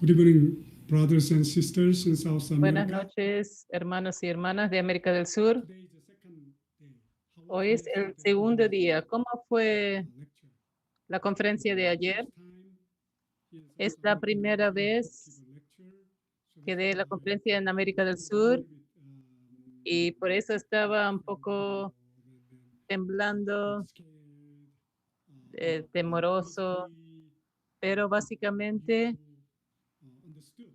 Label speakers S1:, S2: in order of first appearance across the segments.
S1: Good evening, brothers and sisters in South
S2: Buenas
S1: America.
S2: noches, hermanos y hermanas de América del Sur.
S1: Today is the second day. How was
S2: Hoy es el segundo día. ¿Cómo fue
S1: lecture?
S2: la conferencia de ayer?
S1: First time here in
S2: Es
S1: South
S2: la
S1: America to
S2: primera
S1: give
S2: vez
S1: a lecture. So
S2: que
S1: that's
S2: dé
S1: why
S2: la conferencia en América del Sur y por eso estaba un poco temblando,
S1: scared,
S2: temoroso,
S1: basically
S2: pero básicamente
S1: understood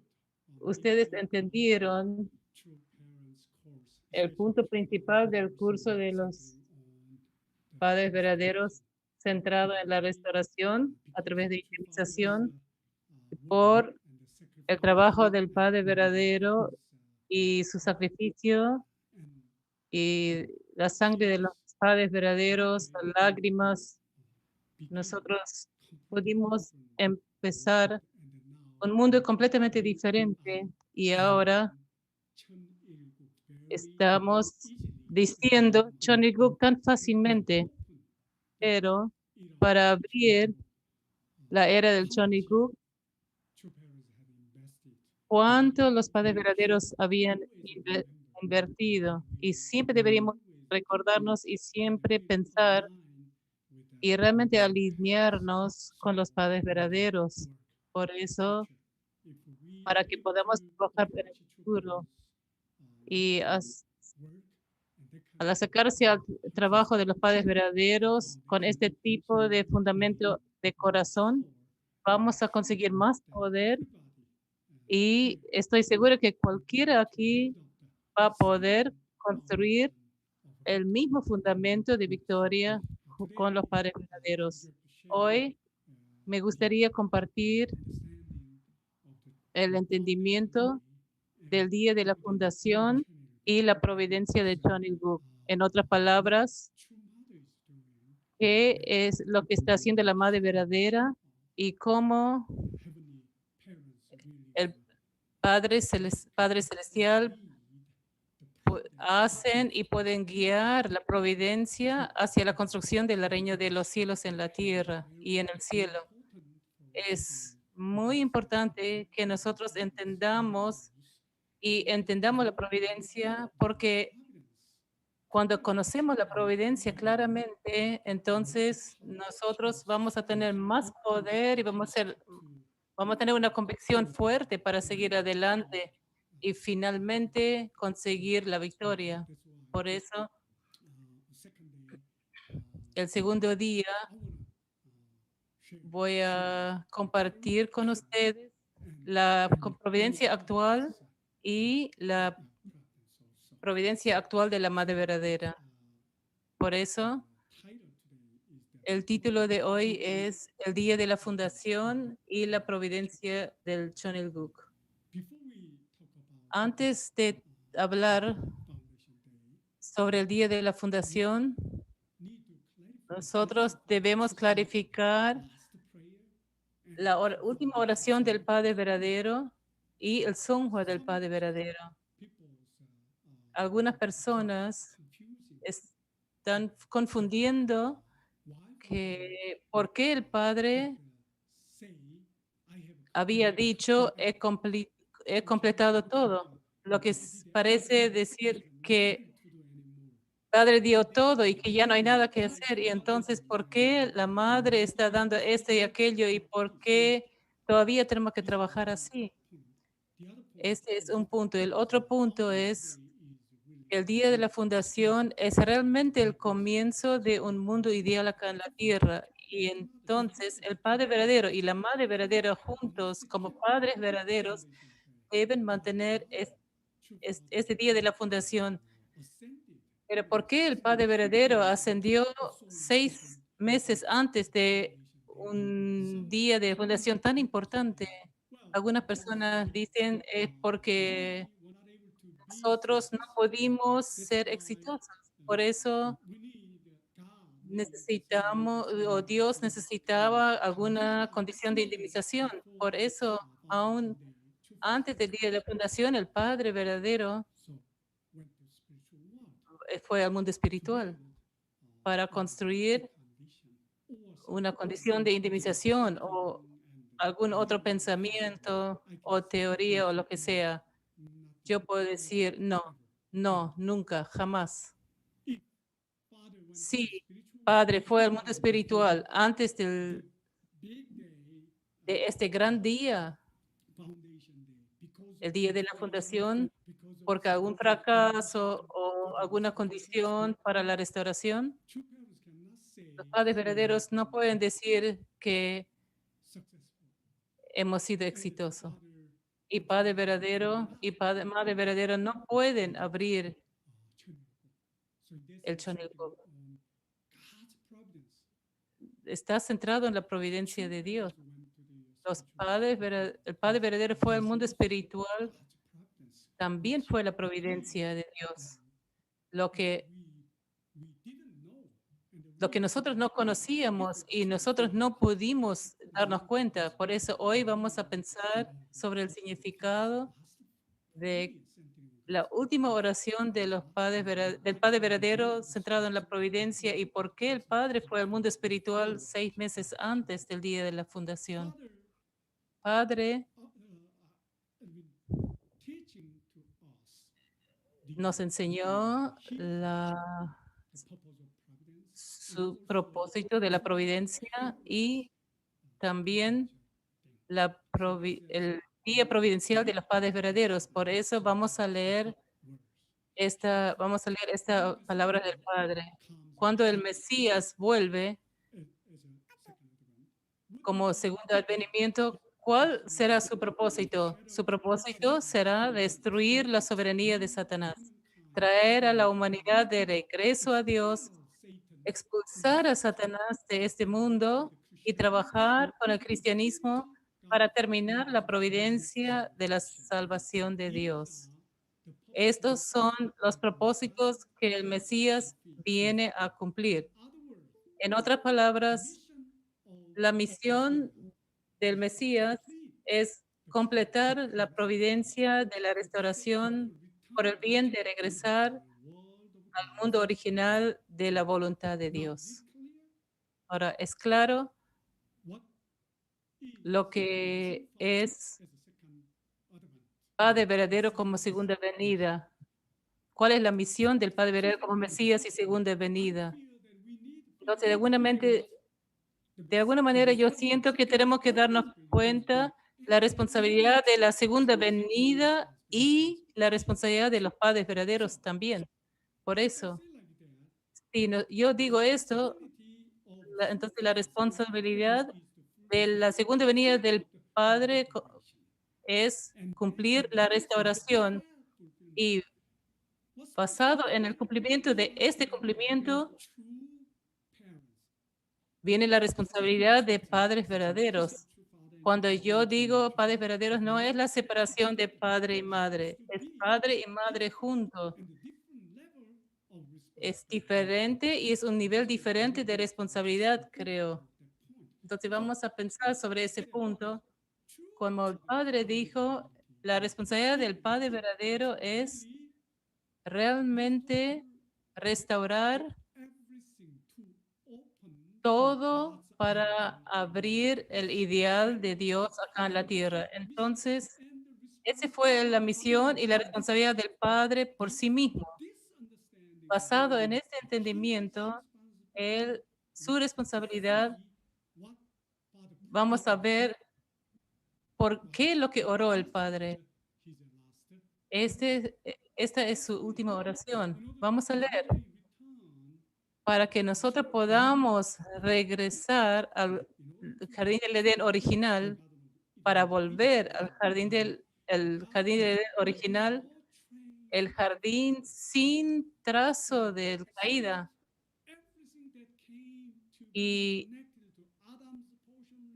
S1: why
S2: ustedes
S1: true
S2: entendieron
S1: true parents course,
S2: el
S1: especially
S2: punto principal del curso de los
S1: centering on
S2: padres
S1: the
S2: verdaderos centrado en la restauración a
S1: because
S2: través de
S1: true fathers
S2: indemnización
S1: work
S2: por
S1: and the
S2: el
S1: sacrifice
S2: trabajo del Padre verdadero
S1: is
S2: y su sacrificio
S1: and
S2: y la sangre de los padres verdaderos,
S1: today
S2: las lágrimas.
S1: begin
S2: Nosotros
S1: completely
S2: pudimos
S1: different
S2: empezar
S1: and then now
S2: un mundo completamente
S1: we
S2: diferente
S1: are
S2: y
S1: saying
S2: ahora
S1: Chun Il-guk very
S2: estamos
S1: easily
S2: diciendo Choniguk tan
S1: to
S2: fácilmente,
S1: open the
S2: pero
S1: era
S2: para
S1: of Chun
S2: abrir
S1: Il-guk.
S2: la era del
S1: How much
S2: Choniguk,
S1: true parents have invested
S2: cuánto los
S1: and
S2: padres
S1: we should
S2: verdaderos habían
S1: always remember
S2: invertido.
S1: and
S2: Y
S1: we
S2: siempre deberíamos
S1: always
S2: recordarnos y
S1: have
S2: siempre
S1: it in
S2: pensar
S1: line with the
S2: y realmente
S1: parents.
S2: alinearnos
S1: So
S2: con los padres
S1: we can
S2: verdaderos.
S1: work
S2: Por eso,
S1: future. If we
S2: para que
S1: keep
S2: podamos
S1: to
S2: trabajar en el
S1: Apache true
S2: futuro
S1: parents
S2: y
S1: work and that kind
S2: al
S1: of
S2: acercarse al
S1: practice
S2: trabajo de los padres
S1: the
S2: verdaderos con
S1: foundation,
S2: este tipo de fundamento de corazón,
S1: power,
S2: vamos a
S1: sure
S2: conseguir más
S1: that
S2: poder
S1: everybody
S2: y
S1: here
S2: estoy seguro que
S1: will be able
S2: cualquiera
S1: to build
S2: aquí
S1: up
S2: va a
S1: the
S2: poder
S1: same
S2: construir
S1: foundation of a
S2: el
S1: victory.
S2: mismo fundamento de victoria
S1: Today,
S2: con los padres
S1: I would
S2: verdaderos.
S1: like to share
S2: Hoy me
S1: the
S2: gustaría compartir
S1: understanding of the
S2: el
S1: foundation
S2: entendimiento
S1: day
S2: del
S1: and
S2: día de la
S1: providence of
S2: fundación
S1: Trinity.
S2: y la providencia de
S1: So,
S2: Chonilguk. En otras
S1: what
S2: palabras,
S1: true mother is doing
S2: qué
S1: and
S2: es lo que está haciendo la Madre verdadera y cómo
S1: heavenly parents really
S2: el Padre Celestial
S1: lead the providence of
S2: hacen y pueden guiar la providencia hacia la construcción del reino de los cielos en la tierra y en el cielo.
S1: important for
S2: Es
S1: heavenly
S2: muy importante que nosotros entendamos y entendamos la providencia porque
S1: providence
S2: cuando conocemos la providencia claramente, entonces nosotros vamos a tener más poder y vamos a tener una convicción fuerte para seguir adelante y finalmente conseguir la victoria.
S1: that's why
S2: Por eso,
S1: the second day
S2: el segundo día
S1: I want to share
S2: voy a
S1: very
S2: compartir con
S1: short
S2: ustedes
S1: and
S2: la
S1: very
S2: providencia
S1: obvious
S2: actual y la
S1: practice also.
S2: providencia actual de la Madre verdadera. Por eso,
S1: Title today is the
S2: el título de hoy es El Día de la Fundación y la Providencia del Chonilguk.
S1: before we talk about
S2: Antes de hablar
S1: Foundation Day,
S2: sobre el Día de la Fundación,
S1: need to clarify
S2: nosotros debemos clarificar
S1: last prayer and
S2: la
S1: the
S2: última
S1: foundation.
S2: oración del Padre verdadero y el Songhua del
S1: Some
S2: Padre verdadero.
S1: people's
S2: Algunas personas
S1: confusing
S2: están confundiendo
S1: why
S2: que por qué el Padre
S1: say I have
S2: había
S1: completed
S2: dicho he completado todo, lo que parece decir que
S1: nothing to do anymore.
S2: Padre dio todo y que ya no hay nada que hacer. Y entonces, ¿por qué la madre está dando esto y aquello? ¿Y por qué todavía tenemos que trabajar así?
S1: Point. The other point
S2: Este es
S1: is
S2: un punto. El otro punto es
S1: is really
S2: que el día de la fundación es realmente el comienzo de un mundo ideal acá en la tierra. Y entonces el Padre verdadero y la Madre verdadera juntos, como padres verdaderos,
S1: foundation day.
S2: deben mantener
S1: True
S2: este
S1: father
S2: día de la fundación.
S1: ascended
S2: Pero ¿por qué el Padre verdadero ascendió 6 meses antes de un
S1: some
S2: día de fundación tan importante?
S1: well
S2: Algunas
S1: as
S2: personas dicen es porque
S1: we were not able to be
S2: nosotros no
S1: successful.
S2: pudimos
S1: That's
S2: ser
S1: why
S2: exitosos. Por eso
S1: we need God needed some
S2: necesitamos, o Dios necesitaba alguna condición de indemnización.
S1: before
S2: Por eso,
S1: foundation
S2: aún
S1: day. True
S2: antes del
S1: father
S2: día de la fundación, el Padre verdadero
S1: so went to spiritual world
S2: fue al mundo
S1: to
S2: espiritual
S1: build
S2: para
S1: true
S2: construir
S1: condition or some
S2: una
S1: people
S2: condición de
S1: call it
S2: indemnización o
S1: settling and
S2: algún otro pensamiento o teoría o lo que sea, yo puedo decir, no, no, nunca, jamás. Sí, Padre fue al mundo espiritual antes de este gran día, el día de la fundación, porque algún fracaso o alguna condición para la restauración. Los padres verdaderos no pueden decir que hemos sido exitosos. Y padre verdadero y padre, madre verdadero no pueden abrir el Chonilco. Está centrado en la providencia de Dios. El Padre verdadero fue al mundo espiritual, también fue la providencia de Dios. Lo que, lo que nosotros no conocíamos y nosotros no pudimos darnos cuenta. Por eso hoy vamos a pensar sobre el significado de la última oración de los del Padre verdadero centrado en la providencia y por qué el Padre fue al mundo espiritual 6 meses antes del día de la fundación. Padre nos enseñó su propósito de la providencia y también el día providencial de los padres verdaderos. Por eso vamos a leer esta palabra del Padre. Cuando el Mesías vuelve como segundo advenimiento, ¿cuál será su propósito? Su propósito será destruir la soberanía de Satanás, traer a la humanidad de regreso a Dios, expulsar a Satanás de este mundo y trabajar con el cristianismo para terminar la providencia de la salvación de Dios. Estos son los propósitos que el Mesías viene a cumplir. En otras palabras, la misión del Mesías es completar la providencia de la restauración por el bien de regresar al mundo original de la voluntad de Dios. Ahora, es claro lo que es Padre verdadero como segunda venida. ¿Cuál es la misión del Padre verdadero como Mesías y segunda venida? Entonces, de alguna manera yo siento que tenemos que darnos cuenta la responsabilidad de la segunda venida y la responsabilidad de los padres verdaderos también. Por eso, si yo digo esto, entonces la responsabilidad de la segunda venida del Padre es cumplir la restauración y basado en el cumplimiento de este cumplimiento viene la responsabilidad de padres verdaderos. Cuando yo digo padres verdaderos, no es la separación de padre y madre, es padre y madre juntos. Es diferente y es un nivel diferente de responsabilidad, creo. Entonces vamos a pensar sobre ese punto. Como el padre dijo, la responsabilidad del padre verdadero es realmente restaurar todo para abrir el ideal de Dios acá en la tierra. Entonces, esa fue la misión y la responsabilidad del Padre por sí mismo. Basado en este entendimiento, su responsabilidad, vamos a ver por qué lo que oró el Padre. Esta es su última oración. Vamos a leer. Para que nosotros podamos regresar al jardín del Edén original, para volver al jardín del Edén original, el jardín sin trazo de caída. Y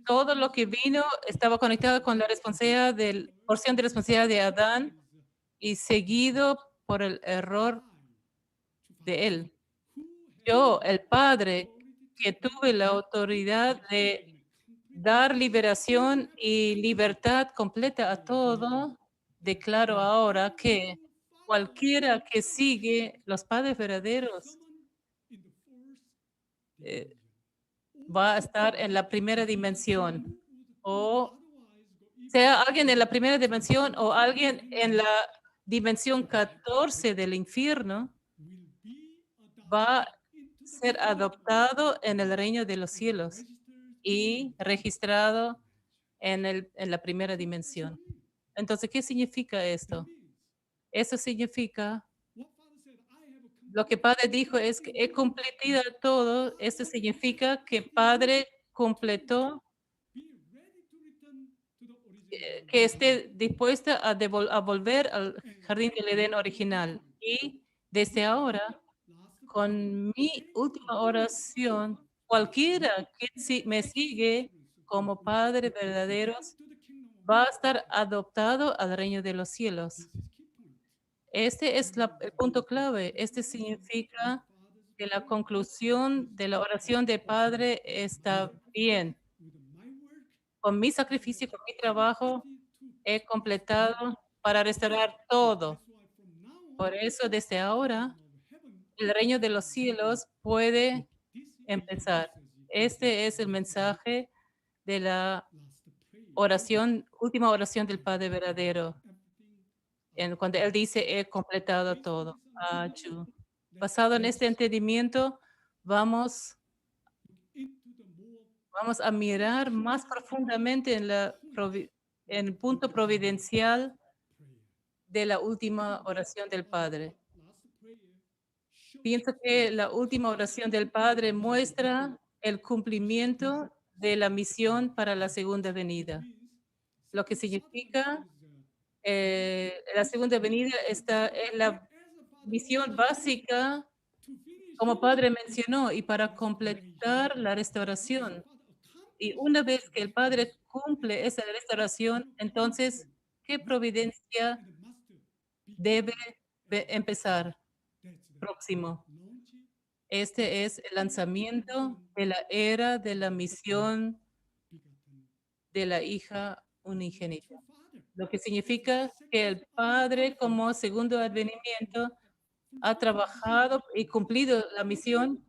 S2: todo lo que vino estaba conectado con la porción de responsabilidad de Adán y seguido por el error de él. Yo, el Padre, que tuve la autoridad de dar liberación y libertad completa a todo, declaro ahora que cualquiera que sigue los padres verdaderos va a estar en la primera dimensión. o sea alguien en la primera dimensión o alguien en la dimensión 14 del infierno, va a ser adoptado en el reino de los cielos y registrado en la primera dimensión. Entonces, ¿qué significa esto? Eso significa, lo que Padre dijo es que he cumplido todo. Esto significa que Padre completó, que esté dispuesta a volver al jardín del Edén original. Y desde ahora, con mi última oración, cualquiera que me sigue como Padre verdaderos va a estar adoptado al reino de los cielos. Este es el punto clave. Este significa que la conclusión de la oración de Padre está bien. Con mi sacrificio, con mi trabajo, he completado para restaurar todo. Por eso, desde ahora, el reino de los cielos puede empezar. Este es el mensaje de la oración, última oración del Padre verdadero, cuando Él dice, he completado todo. Basado en este entendimiento, vamos, vamos a mirar más profundamente en el punto providencial de la última oración del Padre. Pienso que la última oración del Padre muestra el cumplimiento de la misión para la segunda venida, lo que significa la segunda venida está en la misión básica, como Padre mencionó, y para completar la restauración. Y una vez que el Padre cumple esa restauración, entonces, ¿qué providencia debe empezar próximo? Este es el lanzamiento de la era de la misión de la hija unigénita, lo que significa que el Padre, como segundo advenimiento, ha trabajado y cumplido la misión,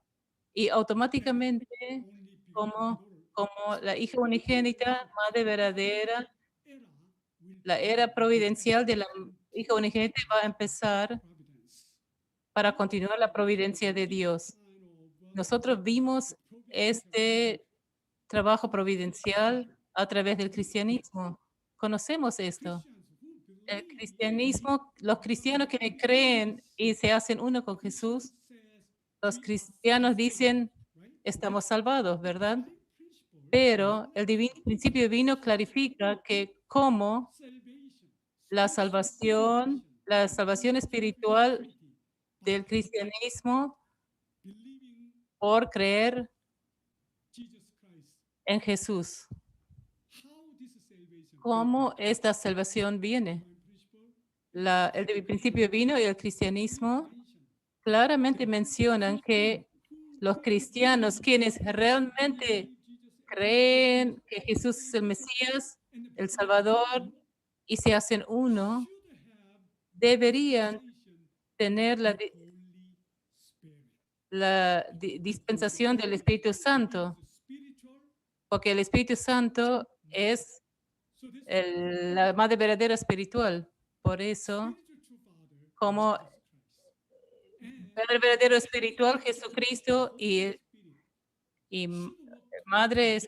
S2: y automáticamente, como la hija unigénita, madre verdadera, la era providencial de la hija unigénita va a empezar para continuar la providencia de Dios. Nosotros vimos este trabajo providencial a través del cristianismo. Conocemos esto. El cristianismo, los cristianos que creen y se hacen uno con Jesús, los cristianos dicen, estamos salvados, ¿verdad? Pero el principio divino clarifica que como la salvación espiritual del cristianismo por creer en Jesús. ¿Cómo esta salvación viene? El principio divino y el cristianismo claramente mencionan que los cristianos, quienes realmente creen que Jesús es el Mesías, el Salvador, y se hacen uno, deberían tener la dispensación del Espíritu Santo, porque el Espíritu Santo es la madre verdadera espiritual. Por eso, como Padre verdadero espiritual, Jesucristo y Madre,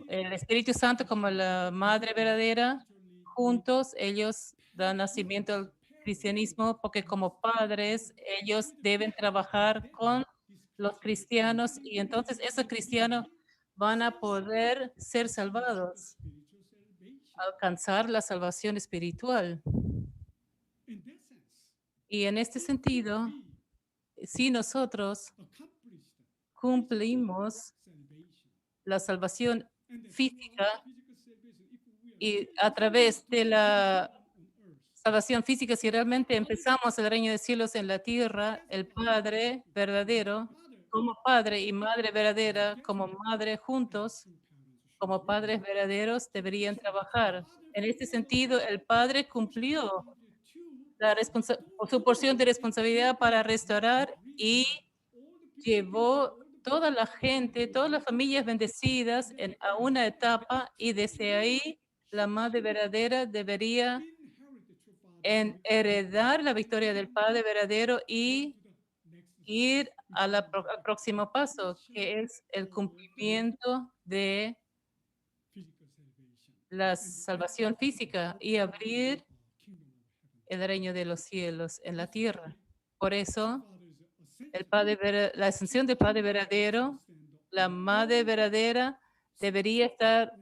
S2: el Espíritu Santo como la Madre verdadera, juntos ellos dan nacimiento al cristianismo, porque como padres ellos deben trabajar con los cristianos, y entonces esos cristianos van a poder ser salvados, alcanzar la salvación espiritual. Y en este sentido, si nosotros cumplimos la salvación física, y a través de la salvación física, si realmente empezamos el reino de cielos en la tierra, el Padre verdadero, como Padre y Madre verdadera, como Madre juntos, como padres verdaderos, deberían trabajar. En este sentido, el Padre cumplió su porción de responsabilidad para restaurar y llevó toda la gente, todas las familias bendecidas a una etapa y desde ahí la madre verdadera debería heredar la victoria del Padre verdadero y ir a al próximo paso, que es el cumplimiento de la salvación física y abrir el reino de los cielos en la tierra. Por eso, la ascensión del Padre verdadero, la Madre verdadera, debería estar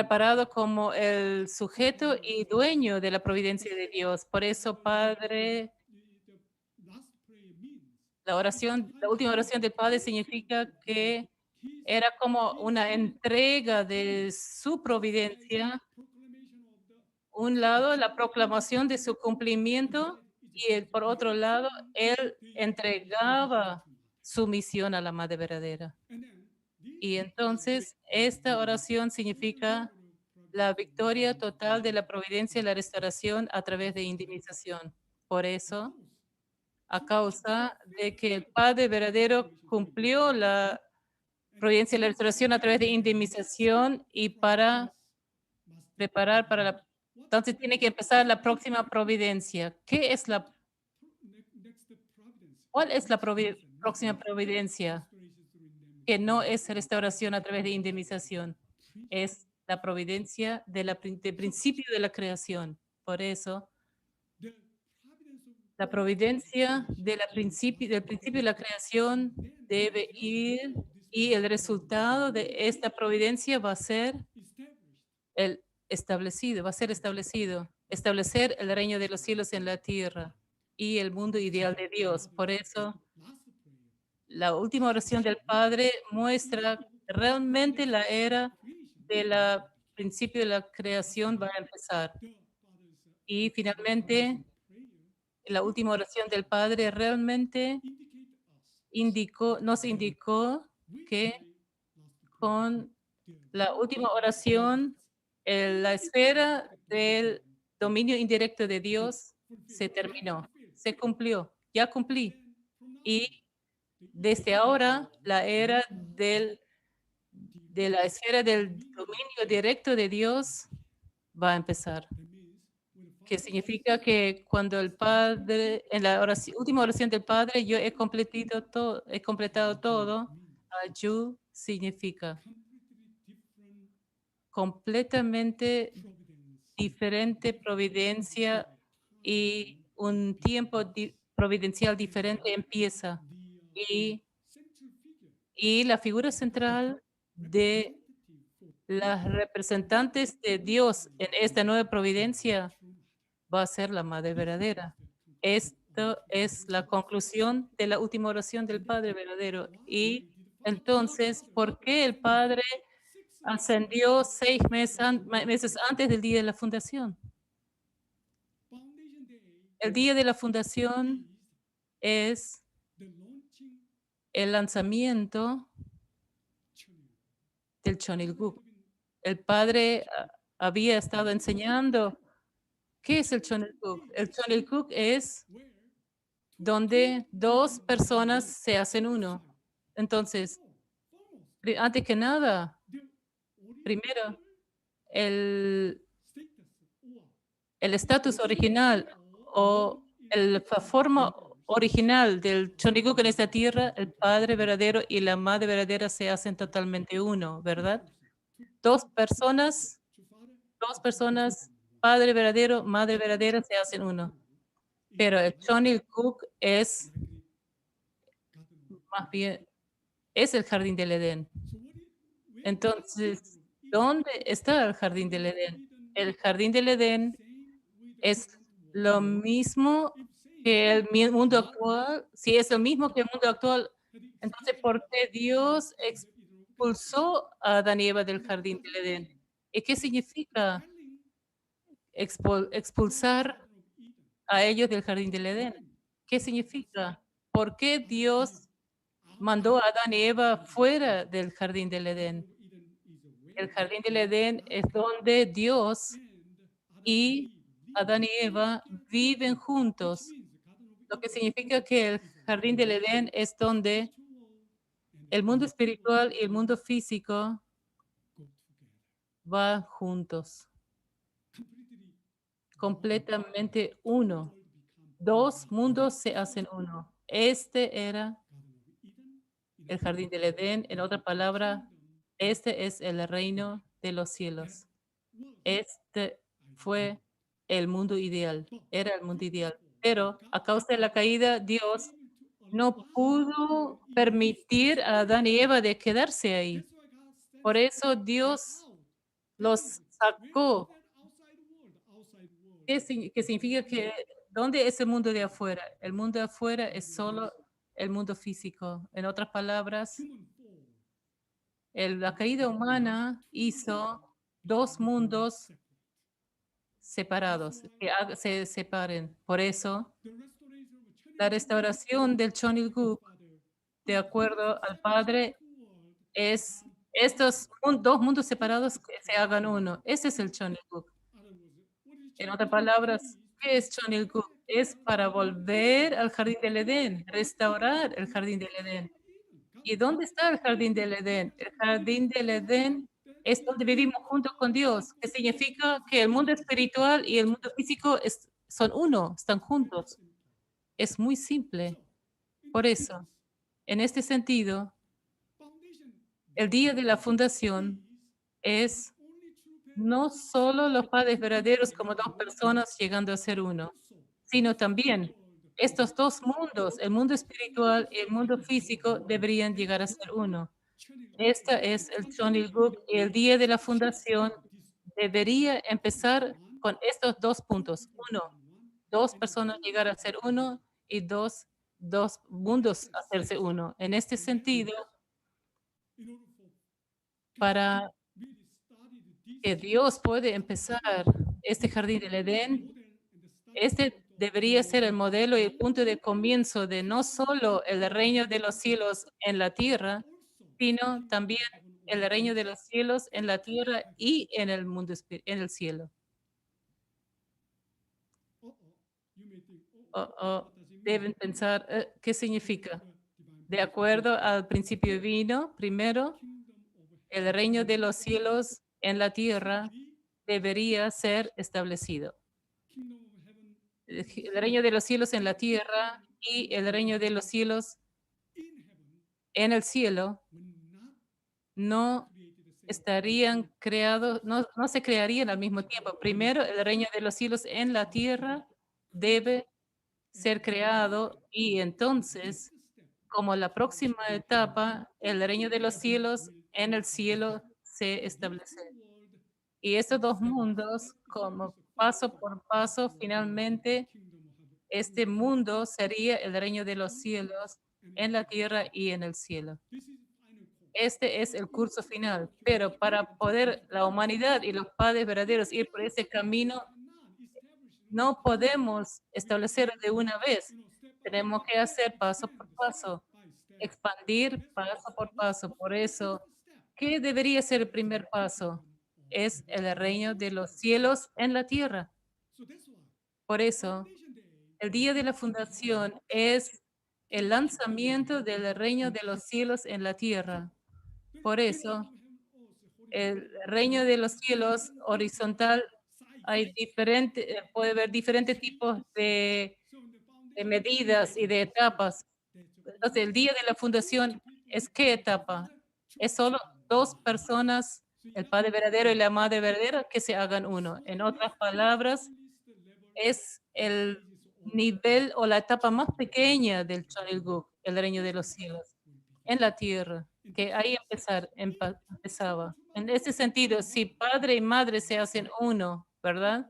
S2: parado como el sujeto y dueño de la providencia de Dios. Por eso, Padre, la última oración del Padre significa que era como una entrega de su providencia. Un lado, la proclamación de su cumplimiento y por otro lado, él entregaba su misión a la Madre verdadera. Y entonces, esta oración significa la victoria total de la providencia y la restauración a través de indemnización. Por eso, a causa de que el Padre verdadero cumplió la providencia y la restauración a través de indemnización y para preparar para la... Entonces tiene que empezar la próxima providencia. ¿Cuál es la próxima providencia? Que no es restauración a través de indemnización. Es la providencia del principio de la creación. Por eso, la providencia del principio de la creación debe ir y el resultado de esta providencia va a ser el va a ser establecido, establecer el reino de los cielos en la tierra y el mundo ideal de Dios. Por eso, la última oración del Padre muestra realmente la era del principio de la creación va a empezar. Y finalmente, la última oración del Padre realmente nos indicó que con la última oración, la esfera del dominio indirecto de Dios se terminó, se cumplió, ya cumplí. Y desde ahora, la era de la esfera del dominio directo de Dios va a empezar. Que significa que cuando el Padre, en la última oración del Padre, yo he completado todo. Ayu significa completamente diferente providencia y un tiempo providencial diferente empieza. Y, y la figura central de las representantes de Dios en esta nueva providencia va a ser la Madre verdadera. Esto es la conclusión de la última oración del Padre verdadero. Y entonces, ¿por qué el Padre ascendió 6 meses antes del día de la fundación? El día de la fundación es el lanzamiento del Chonilguk. El Padre había estado enseñando qué es el Chonilguk. El Chonilguk es donde dos personas se hacen uno. Entonces, antes que nada, primero, el estatus original o la forma original del Choniguk en esta tierra, el Padre verdadero y la Madre verdadera se hacen totalmente uno, ¿verdad? Dos personas, Padre verdadero, Madre verdadera se hacen uno. Pero el Choniguk es más bien, es el jardín del Edén. Entonces, ¿dónde está el jardín del Edén? El jardín del Edén es lo mismo que el mundo actual. Si es lo mismo que el mundo actual, entonces, ¿por qué Dios expulsó a Adán y Eva del jardín del Edén? ¿Y qué significa expulsar a ellos del jardín del Edén? ¿Qué significa? ¿Por qué Dios mandó a Adán y Eva fuera del jardín del Edén? El jardín del Edén es donde Dios y Adán y Eva viven juntos, lo que significa que el jardín del Edén es donde El mundo espiritual y el mundo físico van juntos, completamente uno. Dos mundos se hacen uno. Este era el jardín del Edén. En otra palabra, este es el reino de los cielos. Este fue el mundo ideal, era el mundo ideal. Pero a causa de la caída, Dios no pudo permitir a Adán y Eva de quedarse ahí. Por eso Dios los sacó. ¿Qué significa que dónde es el mundo de afuera? El mundo de afuera es solo el mundo físico. En otras palabras, la caída humana hizo dos mundos separados, que se separen. Por eso, la restauración del Chonilguk, de acuerdo al Padre, es estos dos mundos separados que se hagan uno. Ese es el Chonilguk. En otras palabras, ¿qué es Chonilguk? Es para volver al jardín del Edén, restaurar el jardín del Edén. ¿Y dónde está el jardín del Edén? El jardín del Edén es donde vivimos junto con Dios, que significa que el mundo espiritual y el mundo físico son uno, están juntos. Es muy simple. Por eso, en este sentido, el día de la fundación es no solo los padres verdaderos como dos personas llegando a ser uno, sino también estos dos mundos, el mundo espiritual y el mundo físico, deberían llegar a ser uno. Este es el Chonilguk y el día de la fundación debería empezar con estos dos puntos. Uno, dos personas llegar a ser uno y dos mundos hacerse uno. En este sentido, para que Dios puede empezar este jardín del Edén, este debería ser el modelo y el punto de comienzo de no solo el reino de los cielos en la tierra, sino también el reino de los cielos en la tierra y en el mundo, en el cielo. Deben pensar, ¿qué significa? De acuerdo al principio divino, primero, el reino de los cielos en la tierra debería ser establecido. El reino de los cielos en la tierra y el reino de los cielos en el cielo no estarían creados, no se crearían al mismo tiempo. Primero, el reino de los cielos en la tierra debe ser creado y entonces, como la próxima etapa, el reino de los cielos en el cielo se establece. Y estos dos mundos, como paso por paso, finalmente, este mundo sería el reino de los cielos en la tierra y en el cielo. Este es el curso final, pero para poder la humanidad y los padres verdaderos ir por ese camino, no podemos establecer de una vez. Tenemos que hacer paso por paso, expandir paso por paso. Por eso, ¿qué debería ser el primer paso? Es el reino de los cielos en la tierra. Por eso, el día de la fundación es el lanzamiento del reino de los cielos en la tierra. Por eso, el reino de los cielos horizontal, puede haber diferentes tipos de medidas y de etapas. Entonces, el día de la fundación es ¿qué etapa? Es solo dos personas, el padre verdadero y la madre verdadera, que se hagan uno. En otras palabras, es el nivel o la etapa más pequeña del Chonilguk, el reino de los cielos, en la tierra, que ahí empezaba. En ese sentido, si padre y madre se hacen uno, ¿verdad?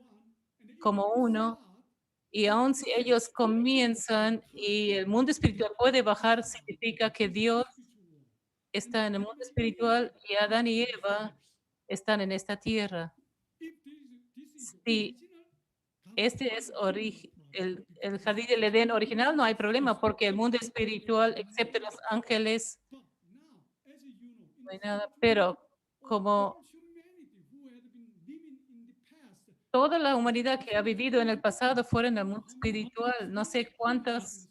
S2: Como uno, y aun si ellos comienzan y el mundo espiritual puede bajar, significa que Dios está en el mundo espiritual y Adán y Eva están en esta tierra. Si este es el jardín del Edén original, no hay problema, porque el mundo espiritual, excepto los ángeles, no hay nada. Pero como toda la humanidad que ha vivido en el pasado fuera en el mundo espiritual, no sé cuántos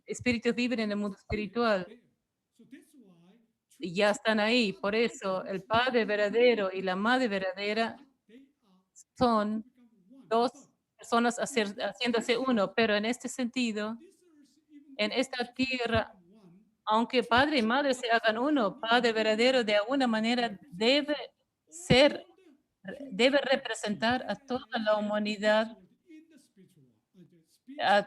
S2: espíritus viven en el mundo espiritual. ya están ahí. Por eso el Padre verdadero y la Madre verdadera son dos personas haciéndose uno, pero en este sentido, en esta tierra, aunque padre y madre se hagan uno, Padre verdadero de alguna manera debe ser, debe representar a toda la humanidad, a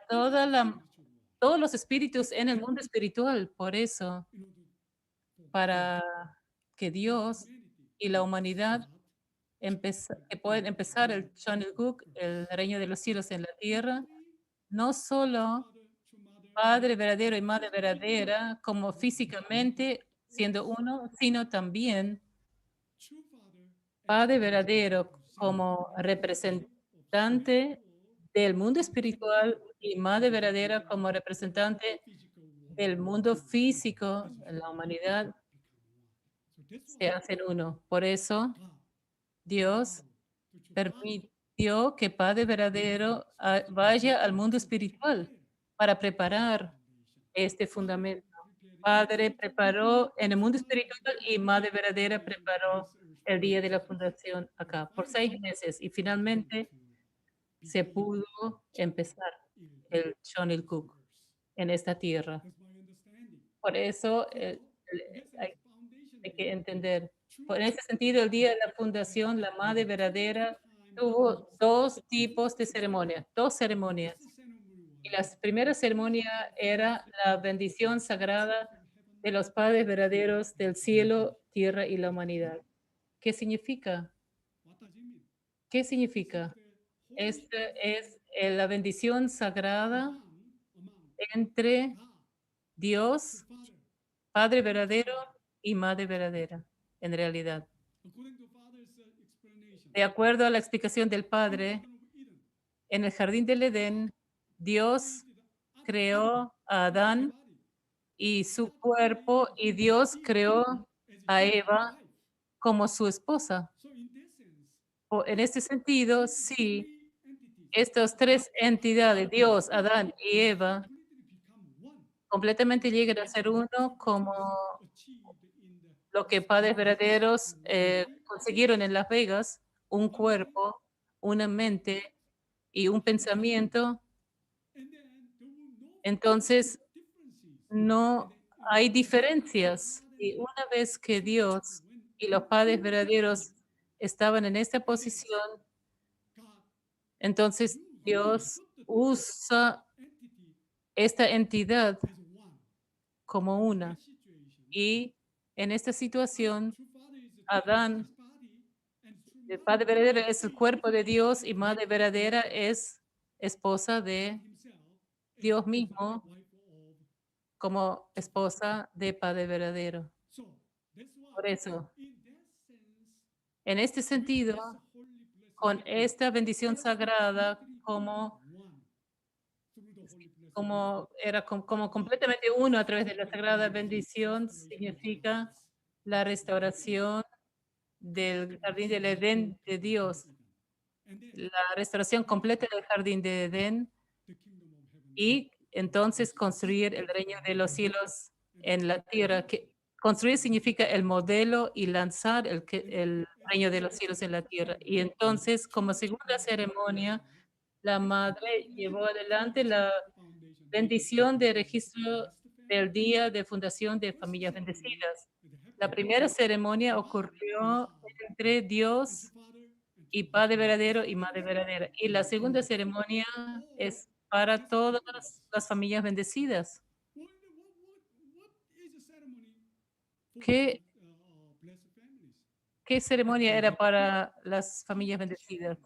S2: todos los espíritus en el mundo espiritual. Por eso, para que Dios y la humanidad que pueden empezar el Chanukuk, el reino de los cielos en la tierra, no solo Padre verdadero y Madre verdadera, como físicamente siendo uno, sino también Padre verdadero como representante del mundo espiritual y Madre verdadera como representante del mundo físico. La humanidad se hacen uno. Por eso Dios permitió que Padre verdadero vaya al mundo espiritual para preparar este fundamento. Padre preparó en el mundo espiritual y Madre verdadera preparó el día de la fundación acá por 6 meses y finalmente se pudo empezar el Shonilkuk en esta tierra. Por eso hay que entender. En ese sentido, el día de la fundación, la Madre verdadera tuvo dos tipos de ceremonias, dos ceremonias. Y la primera ceremonia era la bendición sagrada de los padres verdaderos del cielo, tierra y la humanidad. ¿Qué significa? ¿Qué significa? Esta es la bendición sagrada entre Dios, Padre verdadero y Madre verdadera, en realidad. De acuerdo a la explicación del Padre, en el jardín del Edén, Dios creó a Adán y su cuerpo, y Dios creó a Eva como su esposa. En este sentido, sí, estas tres entidades, Dios, Adán y Eva, completamente llegan a ser uno como lo que padres verdaderos consiguieron en Las Vegas, un cuerpo, una mente y un pensamiento. Entonces, no hay diferencias. Y una vez que Dios y los padres verdaderos estaban en esta posición, entonces Dios usa esta entidad como una. Y en esta situación, Adán, el padre verdadero, es el cuerpo de Dios y madre verdadera es esposa de Dios mismo como esposa de padre verdadero. Por eso, en este sentido, con esta bendición sagrada como completamente uno a través de la sagrada bendición, significa la restauración del jardín del Edén de Dios, la restauración completa del jardín de Edén y entonces construir el reino de los cielos en la tierra. Construir significa el modelo y lanzar el reino de los cielos en la tierra. Y entonces, como segunda ceremonia, la madre llevó adelante la bendición de registro del día de fundación de familias bendecidas. La primera ceremonia ocurrió entre Dios y Padre verdadero y Madre verdadera. Y la segunda ceremonia es para todas las familias bendecidas. ¿Qué, qué ceremonia era para las familias bendecidas?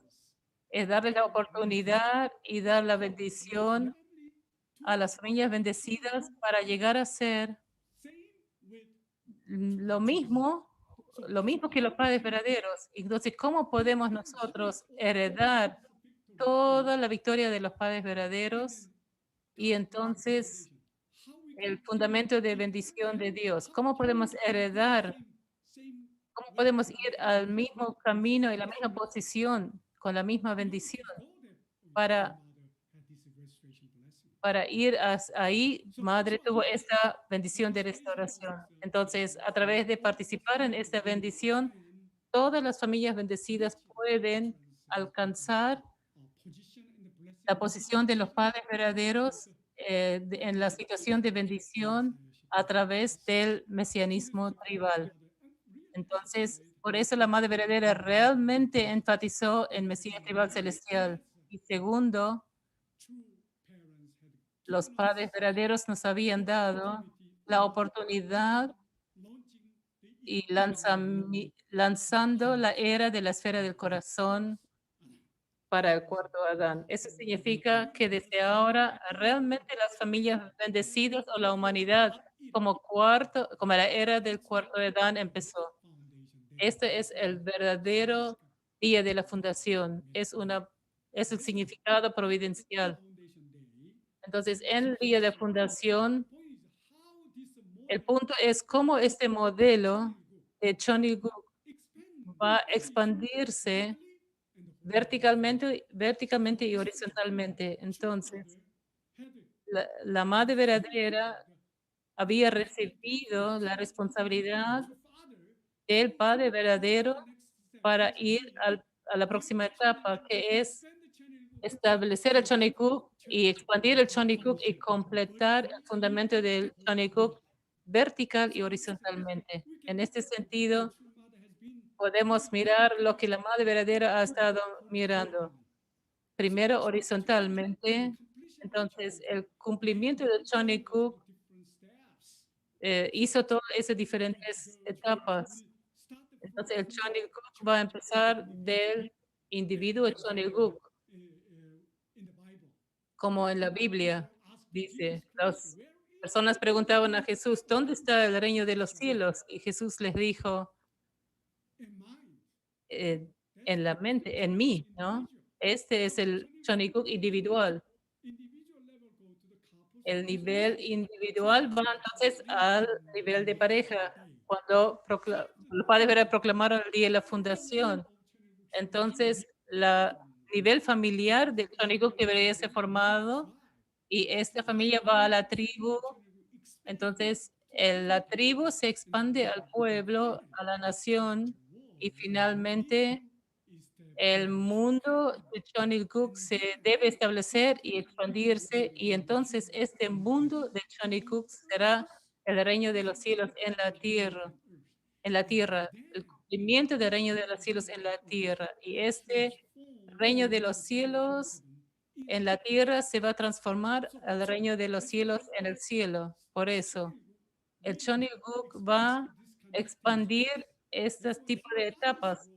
S2: Es darles la oportunidad y dar la bendición a las familias bendecidas para llegar a ser lo mismo que los padres verdaderos. Entonces, ¿cómo podemos nosotros heredar toda la victoria de los padres verdaderos y entonces el fundamento de bendición de Dios? ¿Cómo podemos heredar? ¿Cómo podemos ir al mismo camino y la misma posición con la misma bendición para para ir ahí, madre tuvo esta bendición de restauración. Entonces, a través de participar en esta bendición, todas las familias bendecidas pueden alcanzar la posición de los padres verdaderos en la situación de bendición a través del mesianismo tribal. Entonces, por eso la Madre Verdadera realmente enfatizó en Mesías tribal celestial. Y segundo, los padres verdaderos nos habían dado la oportunidad y lanzando la era de la esfera del corazón para el cuarto Adán. Eso significa que desde ahora realmente las familias bendecidas o la humanidad como la era del cuarto Adán empezó. Este es el verdadero día de la fundación. Es el significado providencial. Entonces, en el día de fundación, el punto es cómo este modelo de Chonilguk va a expandirse verticalmente y horizontalmente. Entonces, la Madre Verdadera había recibido la responsabilidad del Padre Verdadero para ir a la próxima etapa, que es establecer el Chonikuk y expandir el Chonikuk y completar el fundamento del Chonikuk vertical y horizontalmente. En este sentido, podemos mirar lo que la Madre Verdadera ha estado mirando. Primero horizontalmente, entonces el cumplimiento del Chonikuk hizo todas esas diferentes etapas. Entonces el Chonikuk va a empezar del individuo Chonikuk, como en la Biblia dice. Las personas preguntaban a Jesús, ¿dónde está el reino de los cielos? Y Jesús les dijo, eh, en la mente, en mí, ¿no? Este es el Chonikuk individual. El nivel individual va entonces al nivel de pareja. Cuando los padres verdes proclamaron el día de la fundación, entonces el nivel familiar del Chonikuk debería ser formado y esta familia va a la tribu. Entonces la tribu se expande al pueblo, a la nación y finalmente el mundo de Chonilguk se debe establecer y expandirse, y entonces este mundo de Chonilguk será el reino de los cielos en la tierra, el cumplimiento del reino de los cielos en la tierra. Y este reino de los cielos en la tierra se va a transformar al reino de los cielos en el cielo. Por eso, el Chonilguk va a expandir estos tipos de etapas.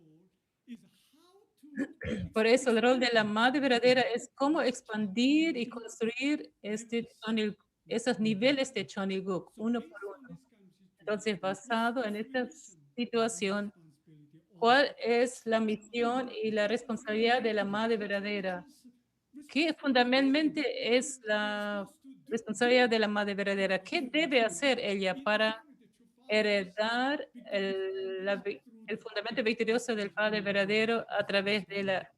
S2: Por eso el rol de la madre verdadera es cómo expandir y construir esos niveles de Chonilguk, uno por uno. Entonces, basado en esta situación, ¿cuál es la misión y la responsabilidad de la madre verdadera? ¿Qué fundamentalmente es la responsabilidad de la madre verdadera? ¿Qué debe hacer ella para heredar el fundamento victorioso del Padre verdadero a través de la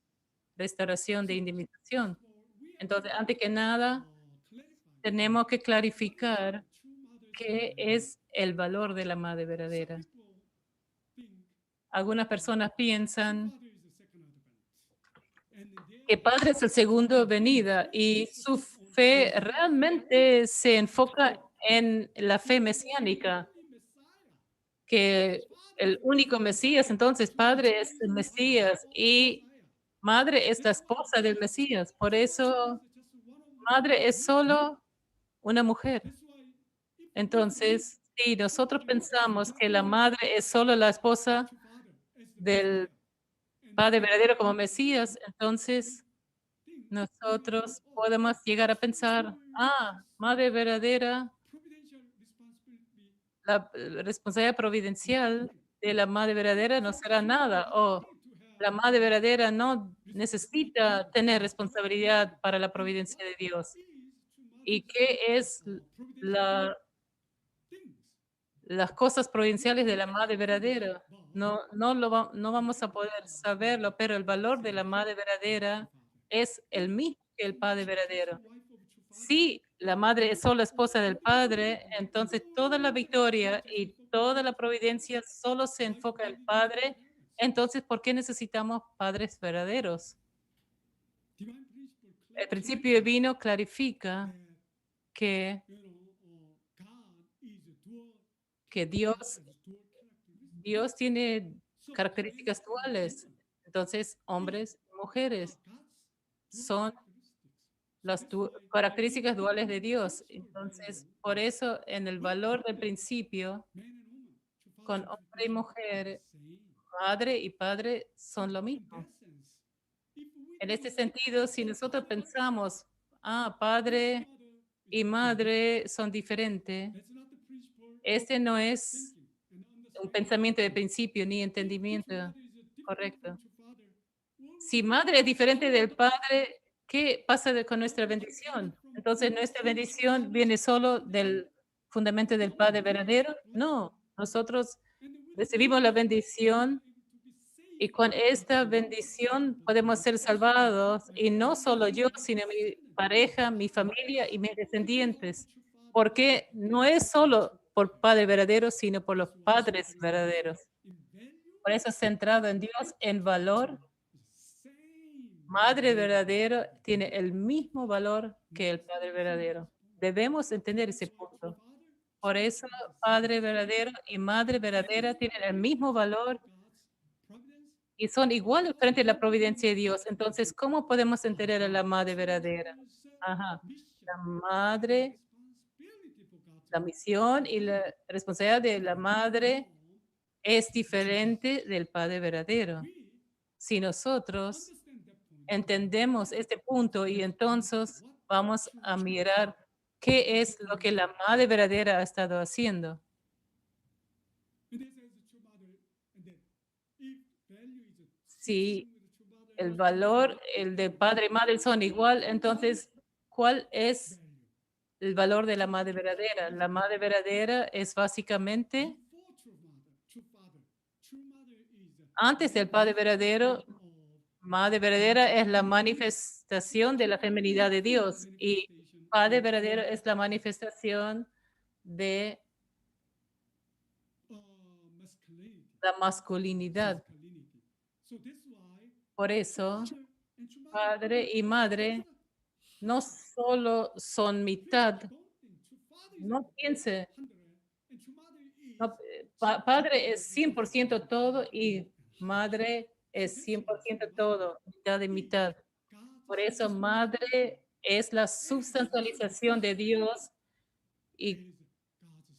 S2: restauración de indemnización? Entonces, antes que nada, tenemos que clarificar qué es el valor de la madre verdadera. Algunas personas piensan que Padre es el segundo venida y su fe realmente se enfoca en la fe mesiánica, que el único Mesías, entonces Padre es el Mesías y Madre es la esposa del Mesías. Por eso, Madre es solo una mujer. Entonces, si nosotros pensamos que la Madre es solo la esposa del Padre verdadero como Mesías, entonces nosotros podemos llegar a pensar, Madre verdadera, la responsabilidad providencial de la Madre verdadera no será nada, o la Madre verdadera no necesita tener responsabilidad para la providencia de Dios. ¿Y qué es la, las cosas providenciales de la Madre verdadera? No vamos a poder saberlo, pero el valor de la Madre verdadera es el mismo que el Padre verdadero. Si la madre es solo esposa del padre, entonces toda la victoria y toda la providencia solo se enfoca en el padre. Entonces, ¿por qué necesitamos padres verdaderos? El principio divino clarifica que, que Dios tiene características duales. Entonces, hombres y mujeres son las características duales de Dios. Entonces, por eso en el valor del principio, con hombre y mujer, madre y padre son lo mismo. En este sentido, si nosotros pensamos, padre y madre son diferentes, este no es un pensamiento de principio ni entendimiento correcto. Si madre es diferente del padre, ¿qué pasa con nuestra bendición? Entonces, ¿nuestra bendición viene solo del fundamento del Padre verdadero? No, nosotros recibimos la bendición y con esta bendición podemos ser salvados, y no solo yo, sino mi pareja, mi familia y mis descendientes, porque no es solo por Padre verdadero, sino por los padres verdaderos. Por eso, centrado en Dios, en valor, Madre verdadero tiene el mismo valor que el Padre verdadero. Debemos entender ese punto. Por eso, Padre verdadero y Madre verdadera tienen el mismo valor y son iguales frente a la providencia de Dios. Entonces, ¿cómo podemos entender a la Madre verdadera? Ajá. La Madre, la misión y la responsabilidad de la Madre es diferente del Padre verdadero. Si nosotros entendemos este punto y entonces vamos a mirar qué es lo que la madre verdadera ha estado haciendo. Si el valor, el de padre y madre son igual, entonces, ¿cuál es el valor de la madre verdadera? La madre verdadera es básicamente, antes del padre verdadero, madre verdadera es la manifestación de la feminidad de Dios y padre verdadero es la manifestación de la masculinidad. Por eso, padre y madre no solo son mitad. No piense, padre es 100% todo y madre es 100% todo, mitad de mitad. Por eso, madre es la sustancialización de Dios y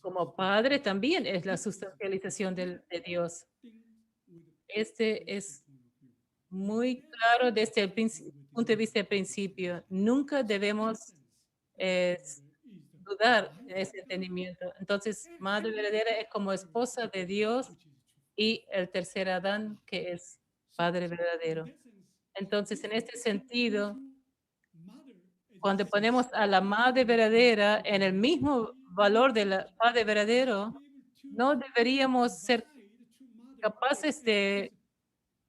S2: como padre también es la sustancialización de Dios. Este es muy claro desde el punto de vista del principio. Nunca debemos eh, dudar en ese entendimiento. Entonces, madre verdadera es como esposa de Dios y el tercer Adán, que es padre verdadero. Entonces, en este sentido, cuando ponemos a la madre verdadera en el mismo valor del padre verdadero, no deberíamos ser capaces de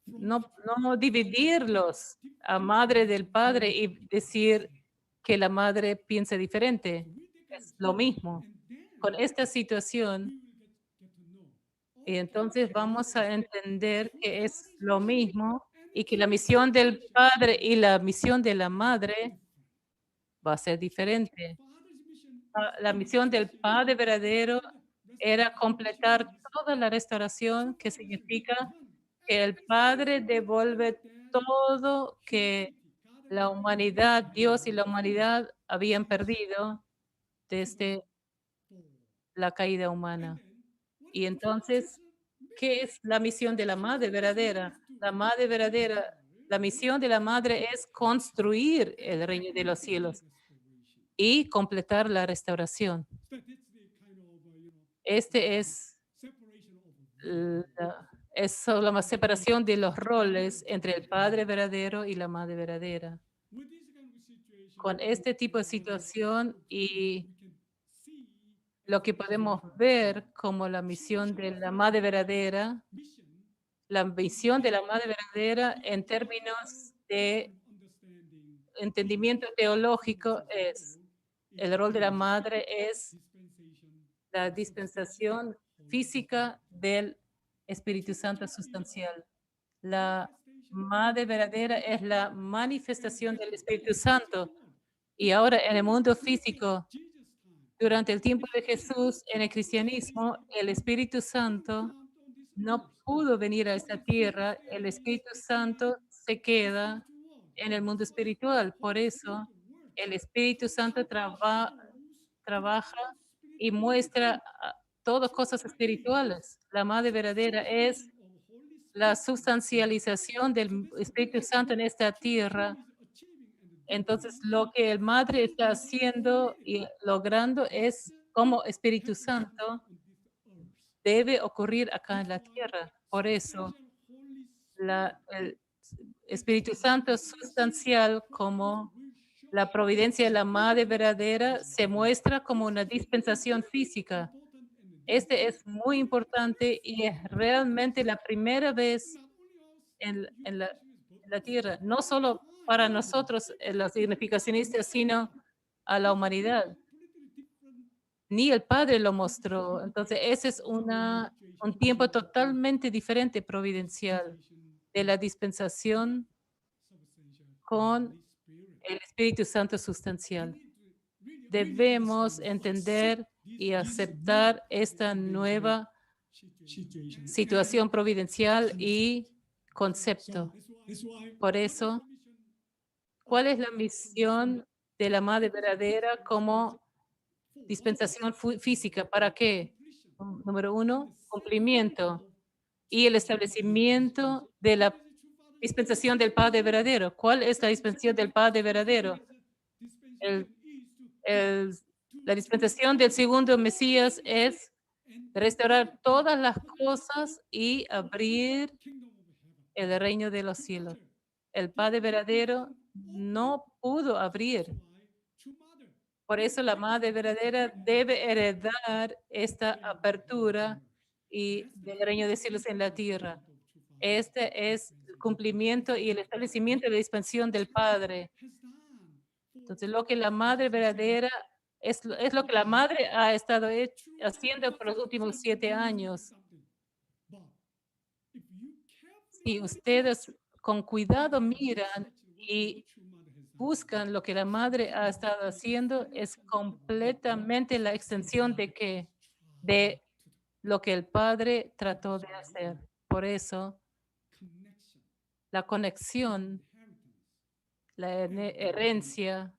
S2: no dividirlos a madre del padre y decir que la madre piensa diferente. Es lo mismo. Con esta situación, y entonces vamos a entender que es lo mismo y que la misión del padre y la misión de la madre va a ser diferente. La misión del padre verdadero era completar toda la restauración, que significa que el Padre devuelve todo que la humanidad, Dios y la humanidad habían perdido desde la caída humana. Y entonces, ¿qué es la misión de la madre verdadera? La madre verdadera, la misión de la madre es construir el reino de los cielos y completar la restauración. Este es es solo la separación de los roles entre el padre verdadero y la madre verdadera. Con este tipo de situación y lo que podemos ver como la misión de la madre verdadera, la misión de la madre verdadera en términos de entendimiento teológico es el rol de la madre es la dispensación física del Espíritu Santo sustancial. La madre verdadera es la manifestación del Espíritu Santo. Y ahora en el mundo físico, durante el tiempo de Jesús, en el cristianismo, el Espíritu Santo no pudo venir a esta tierra. El Espíritu Santo se queda en el mundo espiritual. Por eso, el Espíritu Santo trabaja y muestra todas cosas espirituales. La madre verdadera es la sustancialización del Espíritu Santo en esta tierra. Entonces, lo que el Madre está haciendo y logrando es como Espíritu Santo debe ocurrir acá en la tierra. Por eso, el Espíritu Santo sustancial como la providencia de la Madre verdadera se muestra como una dispensación física. Este es muy importante y es realmente la primera vez en la tierra, no solo para nosotros, los significacionistas, sino a la humanidad. Ni el Padre lo mostró. Entonces, ese es un tiempo totalmente diferente, providencial, de la dispensación con el Espíritu Santo sustancial. Debemos entender y aceptar esta nueva situación providencial y concepto. Por eso, ¿cuál es la misión de la Madre verdadera como dispensación física? ¿Para qué? Número uno, cumplimiento y el establecimiento de la dispensación del Padre verdadero. ¿Cuál es la dispensación del Padre verdadero? El- el- la dispensación del segundo Mesías es restaurar todas las cosas y abrir el reino de los cielos. El Padre verdadero no pudo abrir. Por eso la Madre verdadera debe heredar esta apertura y del reino de cielos en la tierra. Este es el cumplimiento y el establecimiento de la expansión del Padre. Entonces, lo que la Madre verdadera es lo que la Madre ha estado haciendo por los últimos 7 años. Si ustedes con cuidado miran y buscan lo que la madre ha estado haciendo, es completamente la extensión de lo que el padre trató de hacer. Por eso, la conexión, la herencia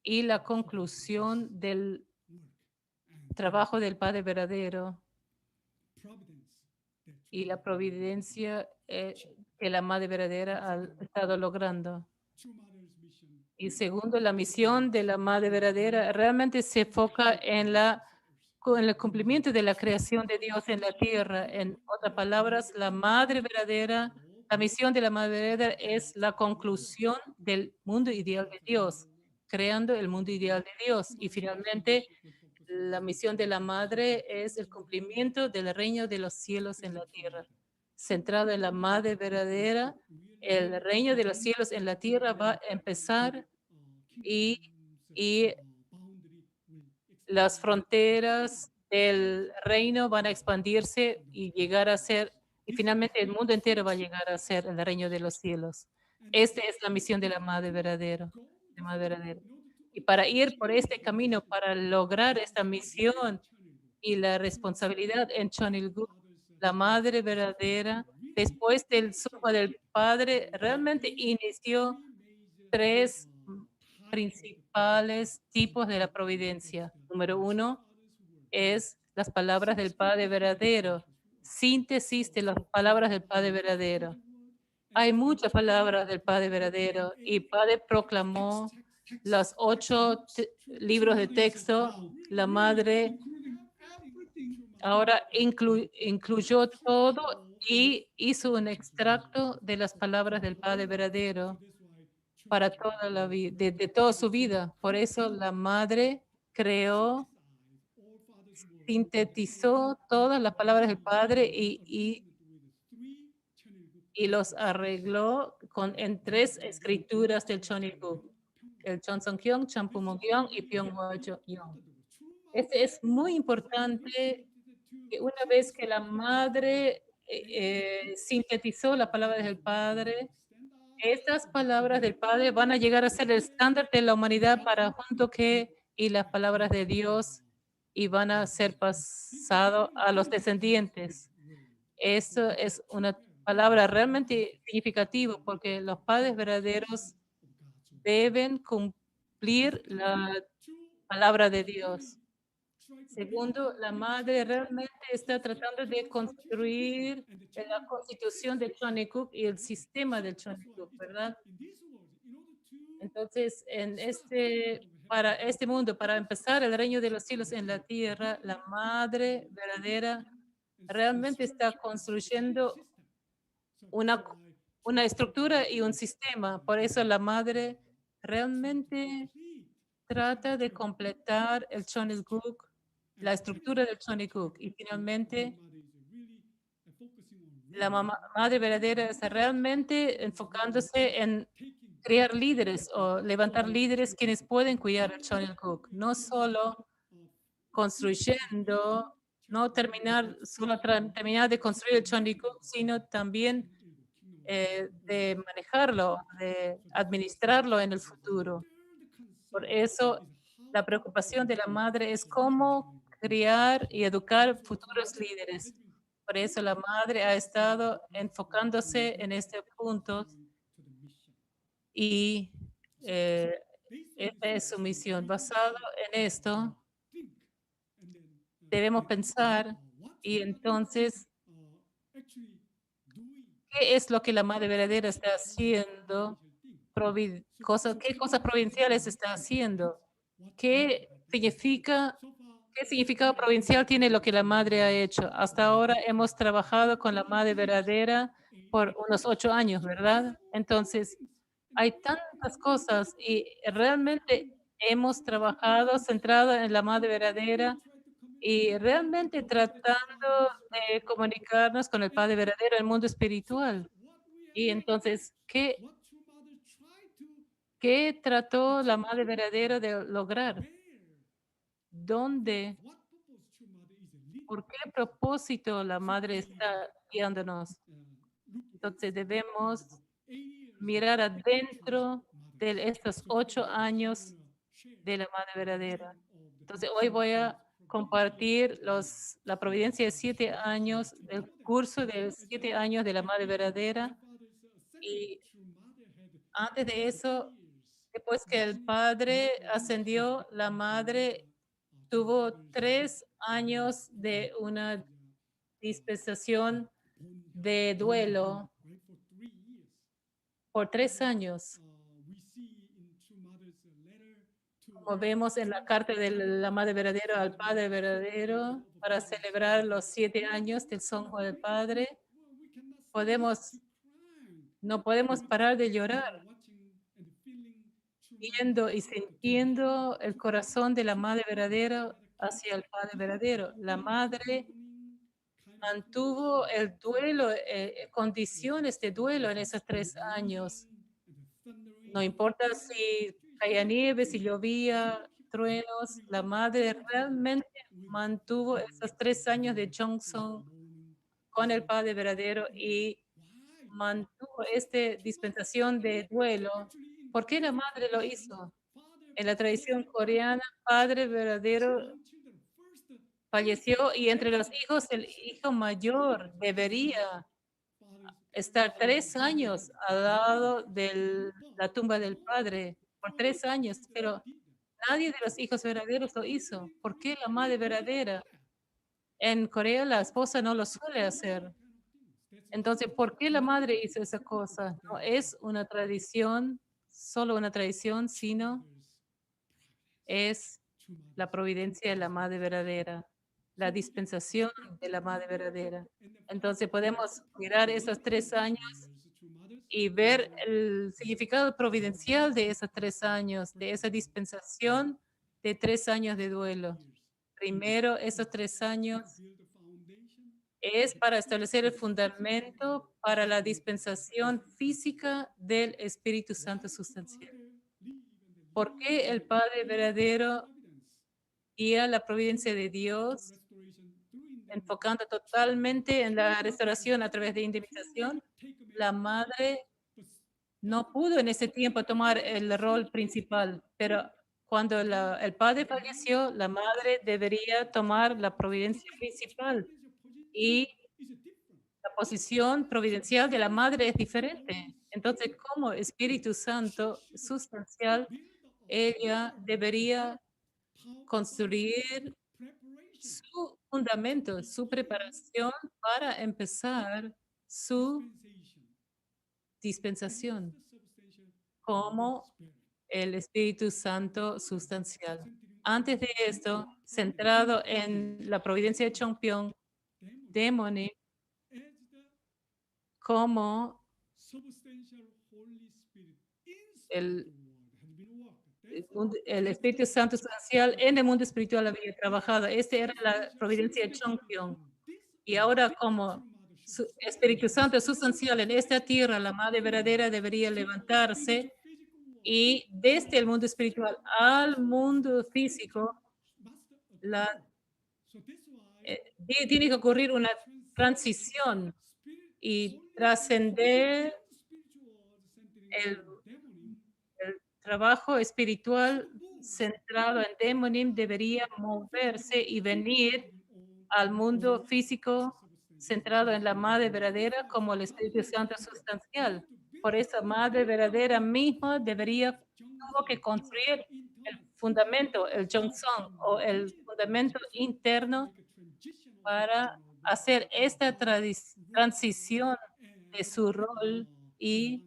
S2: y la conclusión del trabajo del Padre verdadero y la providencia que la Madre verdadera ha estado logrando. Y segundo, la misión de la Madre verdadera realmente se enfoca en el cumplimiento de la creación de Dios en la tierra. En otras palabras, la Madre verdadera, la misión de la Madre verdadera es la conclusión del mundo ideal de Dios, creando el mundo ideal de Dios. Y finalmente, la misión de la Madre es el cumplimiento del reino de los cielos en la tierra. Centrado en la Madre verdadera, el reino de los cielos en la tierra va a empezar y, y las fronteras del reino van a expandirse y llegar a ser, y finalmente el mundo entero va a llegar a ser el reino de los cielos. Esta es la misión de la Madre verdadera. De Madre verdadera. Y para ir por este camino, para lograr esta misión y la responsabilidad en Chonilgu, la Madre verdadera, después del sufrimiento del Padre, realmente inició 3 principales tipos de la providencia. Número 1 es las palabras del Padre verdadero, síntesis de las palabras del Padre verdadero. Hay muchas palabras del Padre verdadero y Padre proclamó los 8 libros de texto. La Madre ahora incluyó todo y hizo un extracto de las palabras del Padre verdadero para toda la vida, de toda su vida. Por eso la Madre creó, sintetizó todas las palabras del Padre y los arregló en 3 escrituras del Chonilgu. el Chonseongyeong, Champumongyeong y Pyeonghwajeong. Este es muy importante que una vez que la madre sintetizó las palabras del padre, estas palabras del padre van a llegar a ser el estándar de la humanidad para junto que y las palabras de Dios y van a ser pasado a los descendientes. Eso es una palabra realmente significativa porque los padres verdaderos deben cumplir la palabra de Dios. Segundo, la madre realmente está tratando de construir la constitución de Choniguk y el sistema del Choniguk, ¿verdad? Entonces, para este mundo, para empezar el reino de los cielos en la tierra, la madre verdadera realmente está construyendo una, una estructura y un sistema. Por eso la madre realmente trata de completar el Choniguk, la estructura del Choniguk. Y finalmente, la madre verdadera está realmente enfocándose en crear líderes o levantar líderes quienes pueden cuidar el Choniguk, no solo construyendo, no terminar, terminar de construir el Choniguk, sino también de manejarlo, de administrarlo en el futuro. Por eso, la preocupación de la madre es cómo criar y educar futuros líderes. Por eso la madre ha estado enfocándose en este punto y esta es su misión. Basado en esto, debemos pensar y entonces, ¿qué es lo que la madre verdadera está haciendo? ¿Qué cosas provinciales está haciendo? ¿Qué significa, qué significado provincial tiene lo que la madre ha hecho? Hasta ahora hemos trabajado con la madre verdadera por unos 8 años, ¿verdad? Entonces, hay tantas cosas y realmente hemos trabajado centrado en la madre verdadera y realmente tratando de comunicarnos con el Padre verdadero en el mundo espiritual. Y entonces, ¿qué trató la madre verdadera de lograr? ¿Dónde? ¿Por qué propósito la madre está guiándonos? Entonces debemos mirar adentro de estos 8 años de la madre verdadera. Entonces hoy voy a compartir la providencia de 7 años, el curso de 7 años de la madre verdadera. Y antes de eso, después que el padre ascendió, la madre tuvo 3 años de una dispensación de duelo por 3 años. Como vemos en la carta de la Madre Verdadera al Padre Verdadero, para celebrar los 7 años del Sonjo del Padre, no podemos parar de llorar, viendo y sintiendo el corazón de la Madre Verdadera hacia el Padre Verdadero. La Madre mantuvo el duelo, condiciones de duelo en esos 3 años. No importa si caía nieve, si llovía, truenos, la madre realmente mantuvo esos 3 años de Johnson con el Padre verdadero y mantuvo esta dispensación de duelo. ¿Por qué la madre lo hizo? En la tradición coreana, Padre verdadero falleció y entre los hijos, el hijo mayor debería estar 3 años al lado de la tumba del padre, por 3 años, pero nadie de los hijos verdaderos lo hizo. ¿Por qué la madre verdadera? En Corea la esposa no lo suele hacer. Entonces, ¿por qué la madre hizo esa cosa? No es una tradición, solo una tradición, sino es la providencia de la madre verdadera, la dispensación de la madre verdadera. Entonces podemos mirar esos 3 años y ver el significado providencial de esos 3 años, de esa dispensación de 3 años de duelo. Primero, esos 3 años es para establecer el fundamento para la dispensación física del Espíritu Santo sustancial. ¿Por qué el Padre verdadero guía la providencia de Dios, enfocando totalmente en la restauración a través de indemnización? La madre no pudo en ese tiempo tomar el rol principal, pero cuando el padre falleció, la madre debería tomar la providencia principal y la posición providencial de la madre es diferente. Entonces, como Espíritu Santo sustancial, ella debería construir su fundamento, su preparación para empezar su dispensación como el Espíritu Santo sustancial. Antes de esto, centrado en la providencia de Chongpyong, Demoni como el, el Espíritu Santo sustancial en el mundo espiritual había trabajado. Esta era la providencia de Chongpyong. Y ahora como su Espíritu Santo sustancial en esta tierra, la Madre verdadera debería levantarse y desde el mundo espiritual al mundo físico, la, tiene que ocurrir una transición y trascender el, el trabajo espiritual centrado en Demonim debería moverse y venir al mundo físico centrado en la Madre verdadera como el Espíritu Santo sustancial. Por eso, Madre verdadera misma debería, tuvo que construir el fundamento, el Jongsong o el fundamento interno para hacer esta transición de su rol y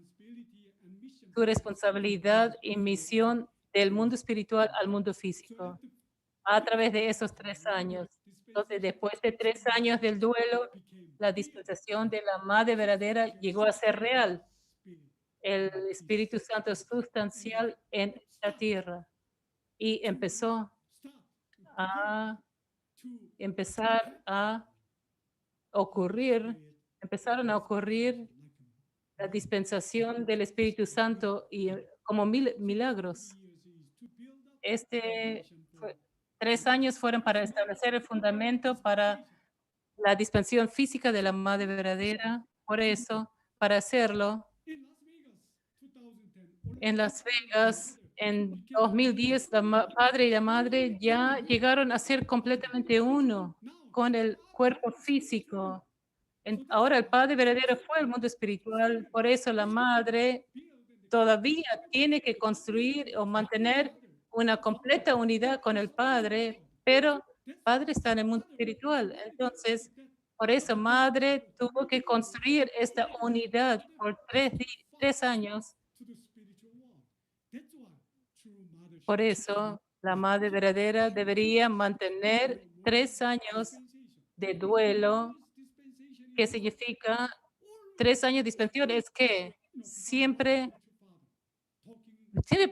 S2: su responsabilidad y misión del mundo espiritual al mundo físico a través de esos 3 años. Entonces, después de 3 años del duelo, la dispensación de la Madre verdadera llegó a ser real. El Espíritu Santo sustancial en la tierra y a empezar a ocurrir, empezaron a ocurrir la dispensación del Espíritu Santo y como milagros. Este 3 años fueron para establecer el fundamento para la dispensación física de la Madre verdadera. Por eso, para hacerlo, en Las Vegas, en 2010, padre y la madre ya llegaron a ser completamente uno con el cuerpo físico. Ahora el Padre verdadero fue el mundo espiritual, por eso la madre todavía tiene que construir o mantener una completa unidad con el Padre, pero el Padre está en el mundo espiritual. Entonces, por eso madre tuvo que construir esta unidad por 3 años. Por eso la madre verdadera debería mantener 3 años de duelo, que significa 3 años de dispensación, es que siempre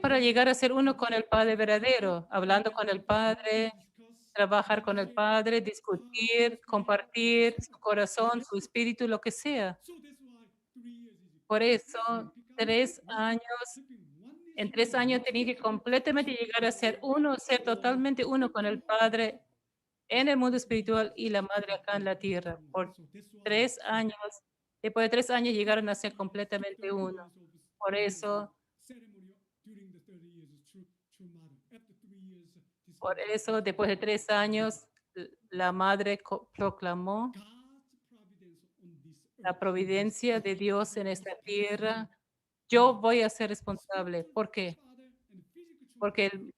S2: para llegar a ser uno con el Padre verdadero, hablando con el Padre, trabajar con el Padre, discutir, compartir su corazón, su espíritu, lo que sea. Por eso, 3 años, en 3 años tenía que completamente llegar a ser uno, ser totalmente uno con el Padre en el mundo espiritual y la Madre acá en la tierra. Por 3 años, después de 3 años llegaron a ser completamente uno. Por eso, después de 3 años, la Madre proclamó la providencia de Dios en esta tierra. Yo voy a ser responsable. ¿Por qué? Porque el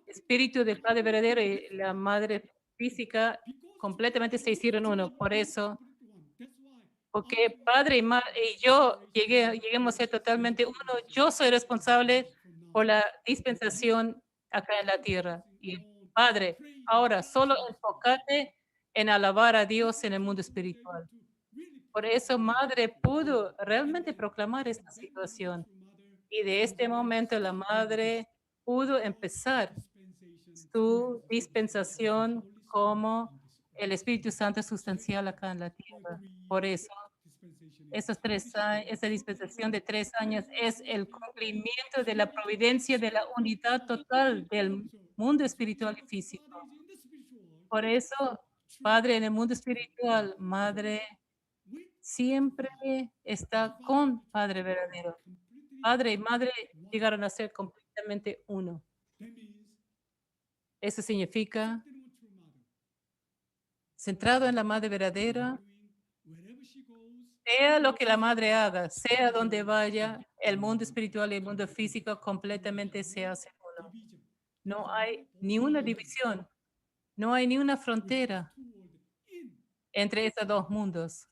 S2: espíritu del Padre verdadero y la Madre física completamente se hicieron uno. Por eso, porque Padre y yo lleguemos a ser totalmente uno, yo soy responsable por la dispensación acá en la tierra. Y Padre, ahora solo enfócate en alabar a Dios en el mundo espiritual. Por eso Madre pudo realmente proclamar esta situación. Y de este momento la Madre pudo empezar su dispensación como el Espíritu Santo sustancial acá en la tierra. Por eso Esos 3 años, esa dispensación de 3 años es el cumplimiento de la providencia de la unidad total del mundo espiritual y físico. Por eso, Padre en el mundo espiritual, Madre siempre está con Padre verdadero. Padre y Madre llegaron a ser completamente uno. Eso significa centrado en la Madre verdadera, sea lo que la Madre haga, sea donde vaya, el mundo espiritual y el mundo físico completamente se hacen uno. No hay ni una división, no hay ni una frontera entre esos dos mundos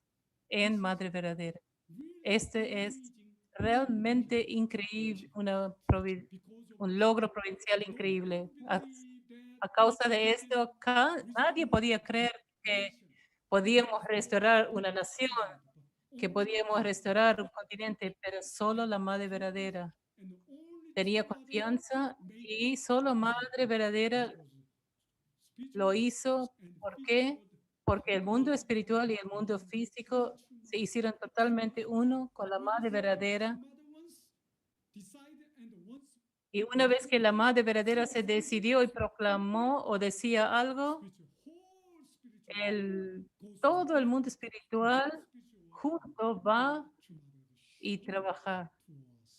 S2: en Madre verdadera. Este es realmente increíble, un logro provincial increíble. A causa de esto, nadie podía creer que podíamos restaurar una nación, que podíamos restaurar un continente, pero solo la Madre verdadera tenía confianza y solo Madre verdadera lo hizo. ¿Por qué? Porque el mundo espiritual y el mundo físico se hicieron totalmente uno con la Madre verdadera. Y una vez que la Madre verdadera se decidió y proclamó o decía algo, todo el mundo espiritual junto va y trabaja.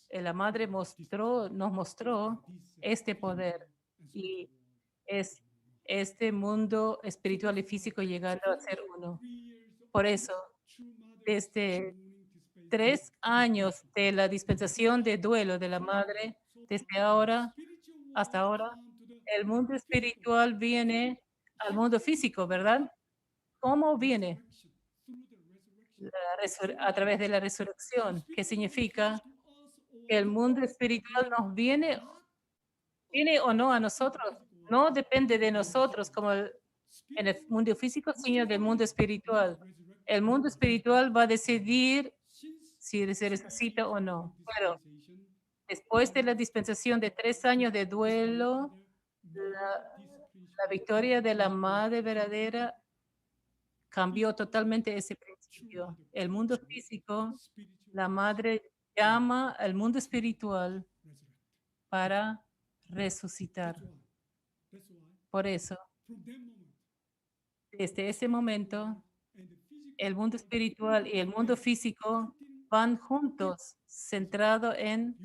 S2: La Madre nos mostró este poder y es este mundo espiritual y físico llegando a ser uno. Por eso, desde 3 años de la dispensación de duelo de la Madre, desde ahora hasta ahora, el mundo espiritual viene al mundo físico, ¿verdad? ¿Cómo viene? A través de la resurrección, que significa que el mundo espiritual nos viene o no a nosotros, no depende de nosotros como en el mundo físico, sino del mundo espiritual. El mundo espiritual va a decidir si se resucita o no. Pero después de la dispensación de 3 años de duelo, la victoria de la Madre verdadera cambió totalmente ese principio. El mundo físico, la Madre llama al mundo espiritual para resucitar. Por eso, desde ese momento, el mundo espiritual y el mundo físico van juntos, centrado en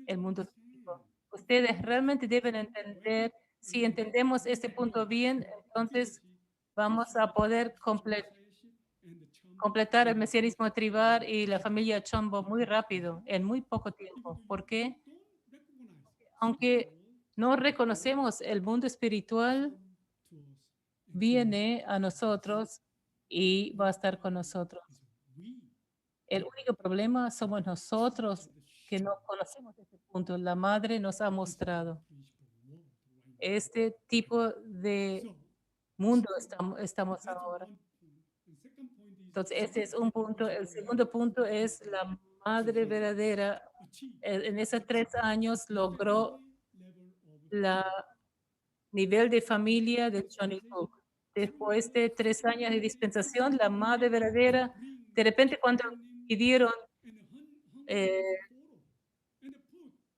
S2: el mundo físico. Ustedes realmente deben entender, si entendemos este punto bien, entonces vamos a poder completar el mesianismo tribal y la familia Chombo muy rápido, en muy poco tiempo. ¿Por qué? Aunque no reconocemos el mundo espiritual, viene a nosotros y va a estar con nosotros. El único problema somos nosotros que no conocemos este punto. La Madre nos ha mostrado este tipo de mundo estamos ahora. Entonces, este es un punto. El segundo punto es la Madre verdadera. En esos 3 años logró la nivel de familia de Johnny Cook. Después de 3 años de dispensación, la Madre verdadera, de repente cuando pidieron,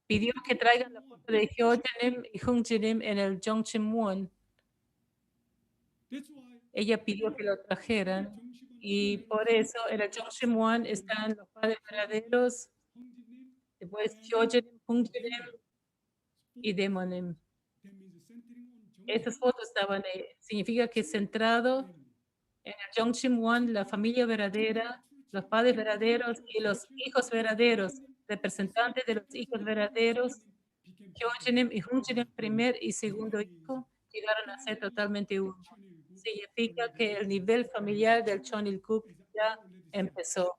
S2: pidió que traigan la foto de Hyojenim y Hungjenim en el Jongchimwon. Ella pidió que lo trajeran y por eso en el Jongchimwon están los padres verdaderos, después Hyojenim, Hungjenim y Demonim. Esas fotos estaban ahí. Significa que centrado en el Jongchimwon, la familia verdadera, los padres verdaderos y los hijos verdaderos, representantes de los hijos verdaderos, Hyojenim y Hungjenim, primer y segundo hijo, llegaron a ser totalmente uno. Significa que el nivel familiar del Chonilkup ya empezó.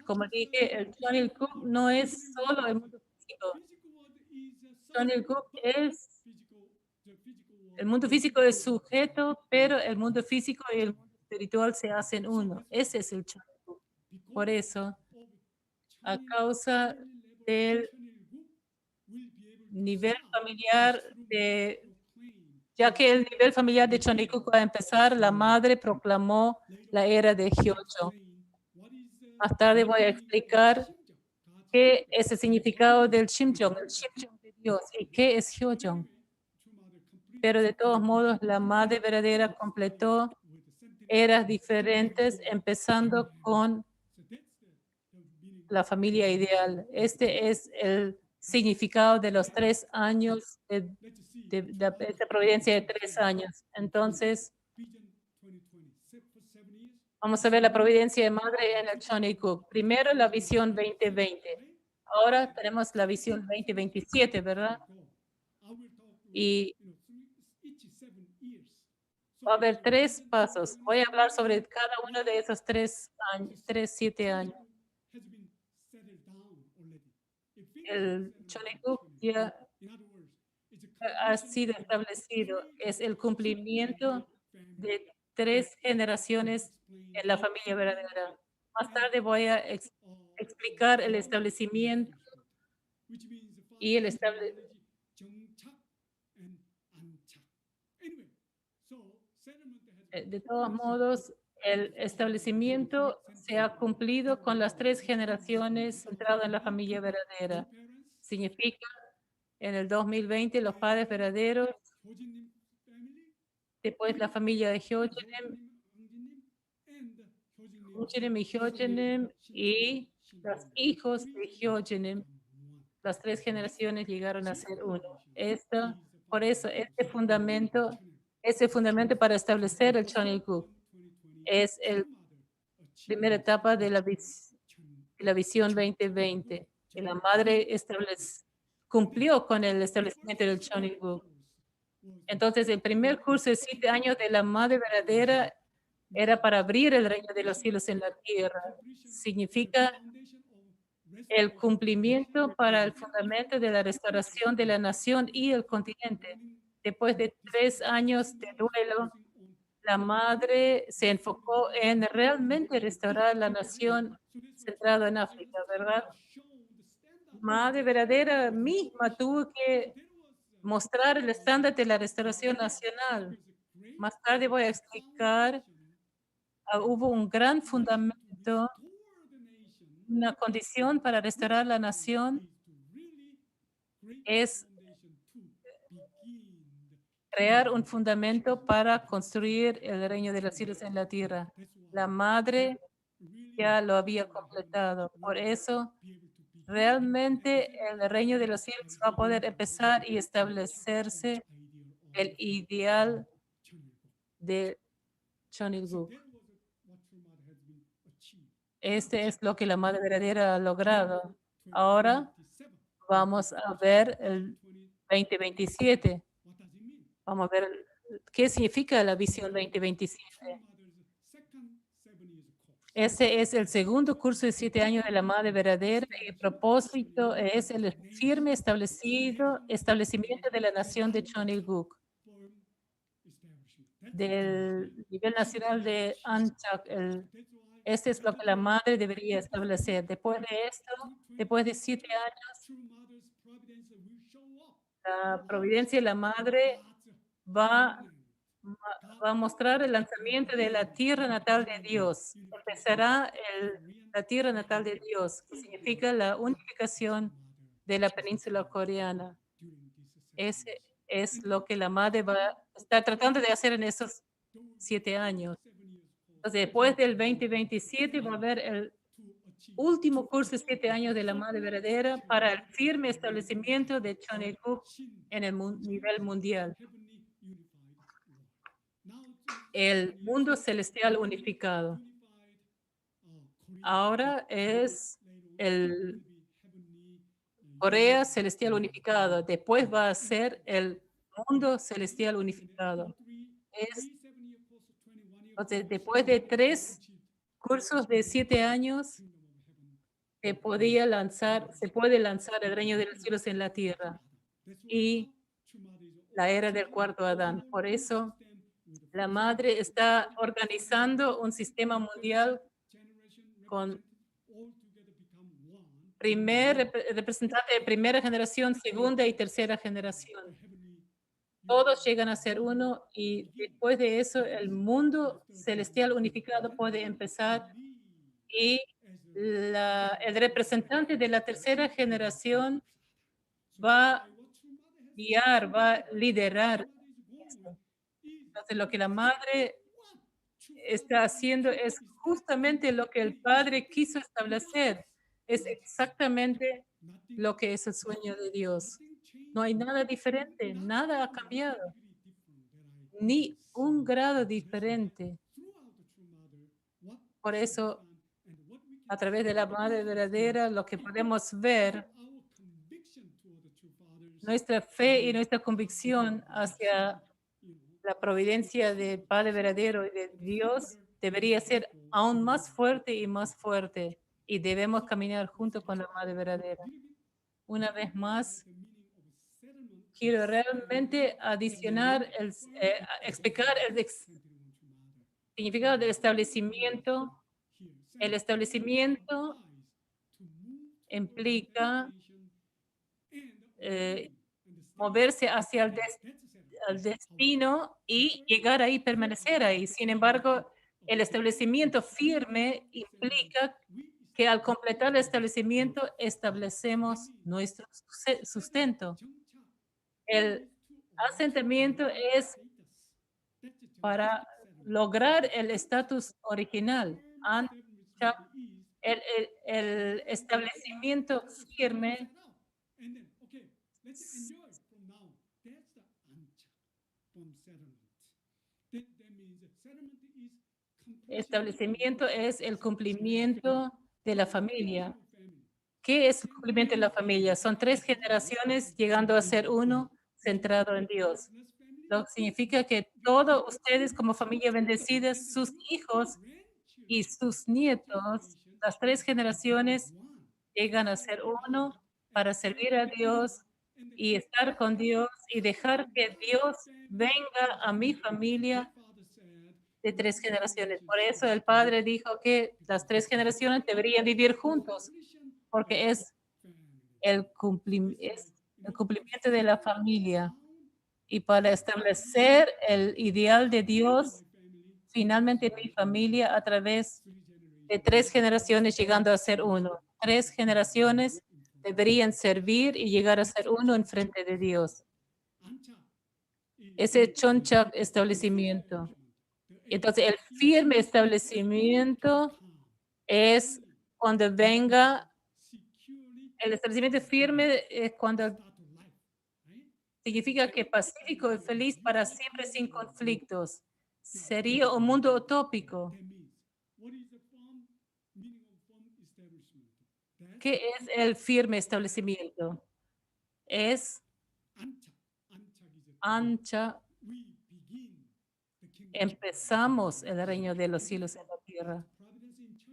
S2: Como dije, el Chonilkup no es solo el mundo físico. Chonilkup es el mundo físico es sujeto, pero el mundo físico y el mundo espiritual se hacen uno. Ese es el Chonilkup. Por eso, a causa del nivel familiar ya que el nivel familiar de Chonilkup va a empezar, la madre proclamó la era de Hyojo. Más tarde voy a explicar qué es el significado del Shimjong, el Shimjong de Dios, y qué es Hyojong. Pero de todos modos, la madre verdadera completó eras diferentes, empezando con la familia ideal. Este es el significado de los 3 años, de esta providencia de 3 años. Entonces, vamos a ver la providencia de madre en el Chonikuk. Primero la visión 2020. Ahora tenemos la visión 2027, ¿verdad? Y va a haber 3 pasos. Voy a hablar sobre cada uno de esos 3 años, 7 años. El Chonikuk ya ha sido establecido. Es el cumplimiento de 3 generaciones en la familia verdadera. Más tarde voy a explicar el establecimiento y el de todos modos, el establecimiento se ha cumplido con las 3 generaciones centradas en la familia verdadera. Significa, en el 2020, los padres verdaderos, después la familia de Hyojenem, Hyojenem y Hyojenem, y los hijos de Hyojenem. Las 3 generaciones llegaron a ser uno. Por eso, ese fundamento para establecer el Chonikuk es la primera etapa de la visión 2020. Que la madre cumplió con el establecimiento del Chonikuk. Entonces, el primer curso de 7 años de la madre verdadera era para abrir el reino de los cielos en la tierra. Significa el cumplimiento para el fundamento de la restauración de la nación y el continente. Después de 3 años de duelo, la madre se enfocó en realmente restaurar la nación centrada en África, ¿verdad? Madre verdadera misma tuvo que mostrar el estándar de la restauración nacional. Más tarde voy a explicar, hubo un gran fundamento, una condición para restaurar la nación es crear un fundamento para construir el reino de los cielos en la tierra. La madre ya lo había completado. Por eso, realmente el reino de los cielos va a poder empezar y establecerse el ideal de Chonilguk. Este es lo que la madre verdadera ha logrado. Ahora vamos a ver el 2027. Vamos a ver qué significa la visión 2027. Ese es el segundo curso de 7 años de la madre verdadera y el propósito es el firme establecimiento de la nación de Chonilguk, del nivel nacional de Anchak. Este es lo que la madre debería establecer. Después de esto, después de 7 años, la providencia de la madre va a mostrar el lanzamiento de la tierra natal de Dios. Empezará la tierra natal de Dios, que significa la unificación de la península coreana. Ese es lo que la madre está tratando de hacer en esos 7 años. Entonces, después del 2027 va a haber el último curso de 7 años de la madre verdadera para el firme establecimiento de Chonilguk en el nivel mundial. El mundo celestial unificado. Ahora es el Corea celestial unificado. Después va a ser el mundo celestial unificado. Entonces, después de 3 cursos de 7 años, se puede lanzar el reino de los cielos en la tierra y la era del cuarto Adán. Por eso, la madre está organizando un sistema mundial con representante de primera generación, segunda y tercera generación. Todos llegan a ser uno y después de eso el mundo celestial unificado puede empezar y el representante de la tercera generación va a guiar, va a liderar esto. Entonces, lo que la madre está haciendo es justamente lo que el padre quiso establecer. Es exactamente lo que es el sueño de Dios. No hay nada diferente, nada ha cambiado, ni un grado diferente. Por eso, a través de la madre verdadera, lo que podemos ver, nuestra fe y nuestra convicción hacia la providencia del Padre verdadero y de Dios debería ser aún más fuerte y más fuerte. Y debemos caminar junto con la Madre verdadera. Una vez más, quiero realmente adicionar, explicar el significado del establecimiento. El establecimiento implica eh, moverse hacia el destino y llegar ahí, permanecer ahí. Sin embargo, el establecimiento firme implica que al completar el establecimiento establecemos nuestro sustento. El asentamiento es para lograr el estatus original. El establecimiento firme establecimiento es el cumplimiento de la familia. ¿Qué es el cumplimiento de la familia? Son 3 generaciones llegando a ser uno centrado en Dios. Lo que significa que todos ustedes como familia bendecida, sus hijos y sus nietos, las 3 generaciones llegan a ser uno para servir a Dios y estar con Dios y dejar que Dios venga a mi familia de 3 generaciones. Por eso el Padre dijo que las 3 generaciones deberían vivir juntos, porque es es el cumplimiento de la familia. Y para establecer el ideal de Dios, finalmente mi familia a través de 3 generaciones llegando a ser uno. 3 generaciones deberían servir y llegar a ser uno en frente de Dios. Ese chonchak establecimiento. Entonces, el firme establecimiento es cuando venga, el establecimiento firme es cuando significa que pacífico y feliz para siempre sin conflictos. Sería un mundo utópico. ¿Qué es el firme establecimiento? Es ancha. Empezamos el reino de los cielos en la tierra.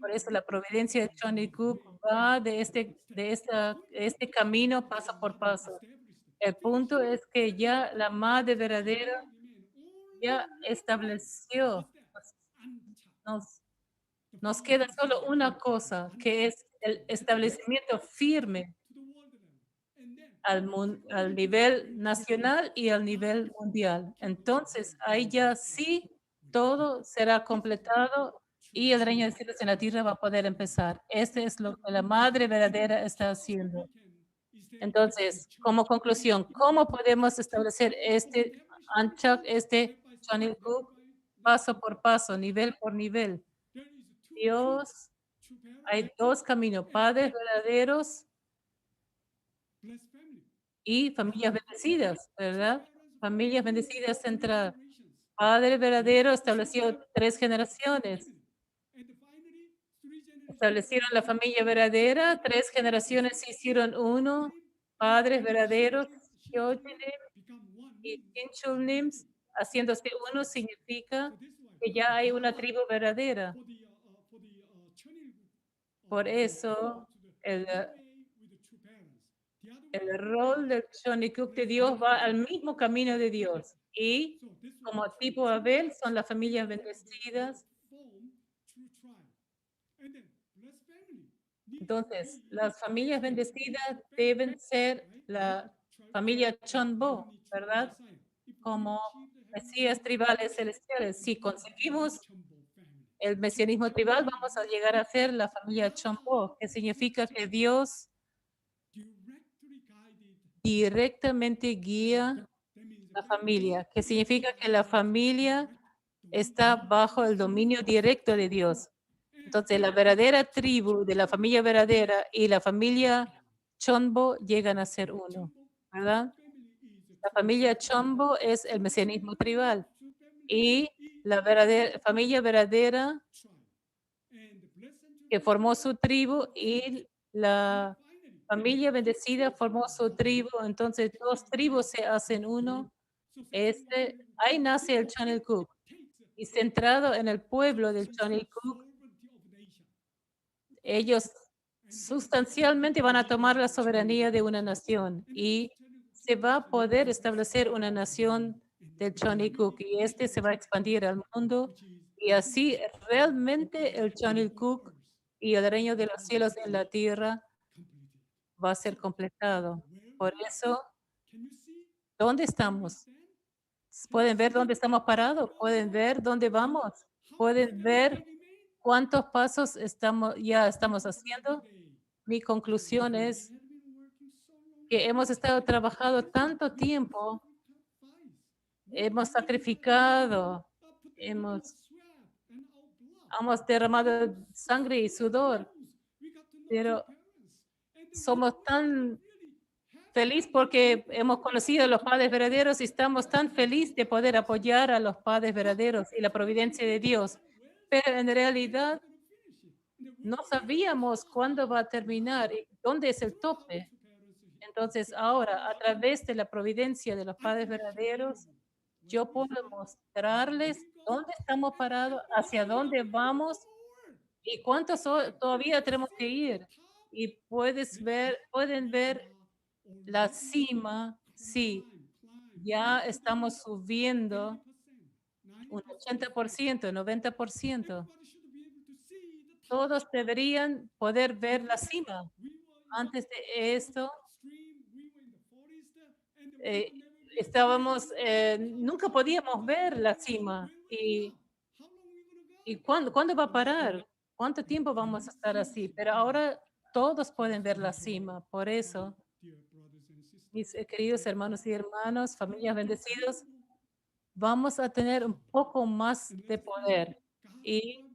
S2: Por eso la providencia de Johnny Cook va de este camino paso por paso. El punto es que ya la madre verdadera ya estableció, nos, nos queda solo una cosa, que es el establecimiento firme al nivel nacional y al nivel mundial. Entonces, ahí ya sí todo será completado y el reino de cielos en la tierra va a poder empezar. Este es lo que la madre verdadera está haciendo. Entonces, como conclusión, ¿cómo podemos establecer este Anchak, este Channel Cook, paso por paso, nivel por nivel? Dios, hay 2 caminos, padres verdaderos y familias bendecidas, ¿verdad? Familias bendecidas centradas. Padre verdadero estableció 3 generaciones. Establecieron la familia verdadera, 3 generaciones se hicieron uno, padres verdaderos, y Kinchulnim, haciéndose uno, significa que ya hay una tribu verdadera. Por eso, el rol del Shonikuk de Dios va al mismo camino de Dios. Y como tipo Abel son las familias bendecidas. Entonces, las familias bendecidas deben ser la familia Chonbo, ¿verdad? Como Mesías tribales celestiales. Si conseguimos el mesianismo tribal, vamos a llegar a ser la familia Chombo, que significa que Dios directamente guía la familia, que significa que la familia está bajo el dominio directo de Dios. Entonces, la verdadera tribu de la familia verdadera y la familia Chombo llegan a ser uno, ¿verdad? La familia Chombo es el mesianismo tribal y la familia verdadera que formó su tribu y la familia bendecida formó su tribu. Entonces, dos tribus se hacen uno. Ahí nace el Chanelkuk. Y centrado en el pueblo del Chanelkuk, ellos sustancialmente van a tomar la soberanía de una nación y se va a poder establecer una nación del Chanelkuk y se va a expandir al mundo y así realmente el Chanelkuk y el reino de los cielos en la tierra va a ser completado. Por eso, ¿dónde estamos? ¿Pueden ver dónde estamos parados? ¿Pueden ver dónde vamos? ¿Pueden ver cuántos pasos ya estamos haciendo? Mi conclusión es que hemos estado trabajando tanto tiempo, hemos sacrificado, hemos derramado sangre y sudor, pero somos tan felices porque hemos conocido a los padres verdaderos y estamos tan felices de poder apoyar a los padres verdaderos y la providencia de Dios. Pero en realidad no sabíamos cuándo va a terminar y dónde es el tope. Entonces ahora, a través de la providencia de los padres verdaderos, yo puedo mostrarles dónde estamos parados, hacia dónde vamos y cuántos todavía tenemos que ir. Y pueden ver la cima, sí, ya estamos subiendo un 80%, 90%. Todos deberían poder ver la cima. Antes de esto, eh, nunca podíamos ver la cima. ¿Y cuándo va a parar? ¿Cuánto tiempo vamos a estar así? Pero ahora todos pueden ver la cima. Por eso, mis queridos hermanos y hermanas, familias bendecidos, vamos a tener un poco más de poder y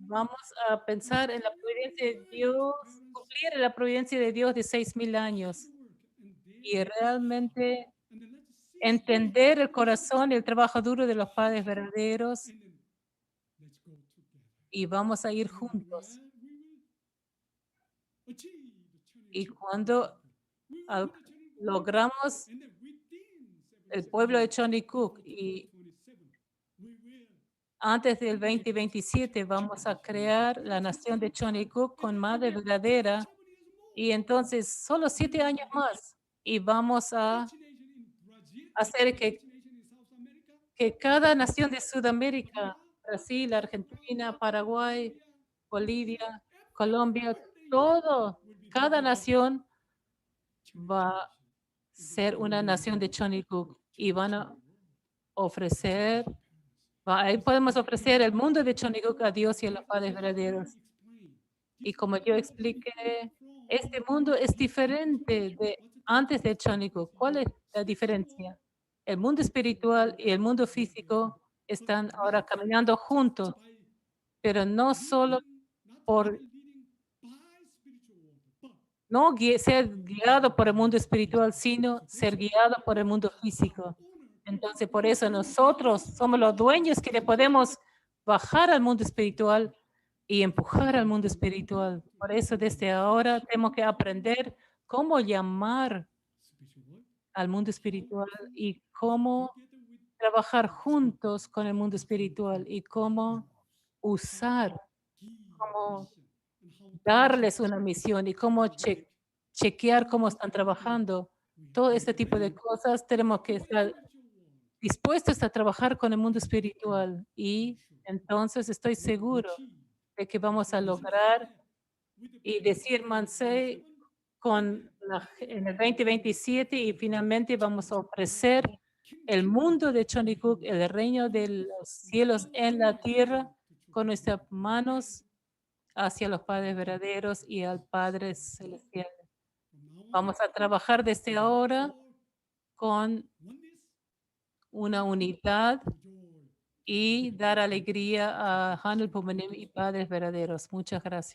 S2: vamos a pensar en la providencia de Dios, cumplir la providencia de Dios de 6,000 años y realmente entender el corazón y el trabajo duro de los padres verdaderos y vamos a ir juntos. Y cuando logramos el pueblo de Cook y antes del 2027 vamos a crear la nación de Cook con madre verdadera y entonces solo 7 años más y vamos a hacer que cada nación de Sudamérica, Brasil, Argentina, Paraguay, Bolivia, Colombia, cada nación va a ser una nación de Cook y van a ofrecer, ahí podemos ofrecer el mundo de Cook a Dios y a los padres verdaderos. Y como yo expliqué, este mundo es diferente de antes de Cook. ¿Cuál es la diferencia? El mundo espiritual y el mundo físico están ahora caminando juntos, pero no solo por ser guiado por el mundo espiritual, sino ser guiado por el mundo físico. Entonces, por eso nosotros somos los dueños que le podemos bajar al mundo espiritual y empujar al mundo espiritual. Por eso, desde ahora, tenemos que aprender cómo llamar al mundo espiritual y cómo trabajar juntos con el mundo espiritual y cómo usar, cómo darles una misión y cómo chequear cómo están trabajando. Todo este tipo de cosas tenemos que estar dispuestos a trabajar con el mundo espiritual y entonces estoy seguro de que vamos a lograr y decir Mansei en el 2027 y finalmente vamos a ofrecer el mundo de Cook, el reino de los cielos en la tierra con nuestras manos hacia los padres verdaderos y al Padre Celestial.
S1: From now on,
S2: Vamos a trabajar desde ahora
S1: for
S2: con
S1: oneness,
S2: una unidad
S1: joy.
S2: y dar alegría a Hanul Pumanim y padres verdaderos. Muchas gracias.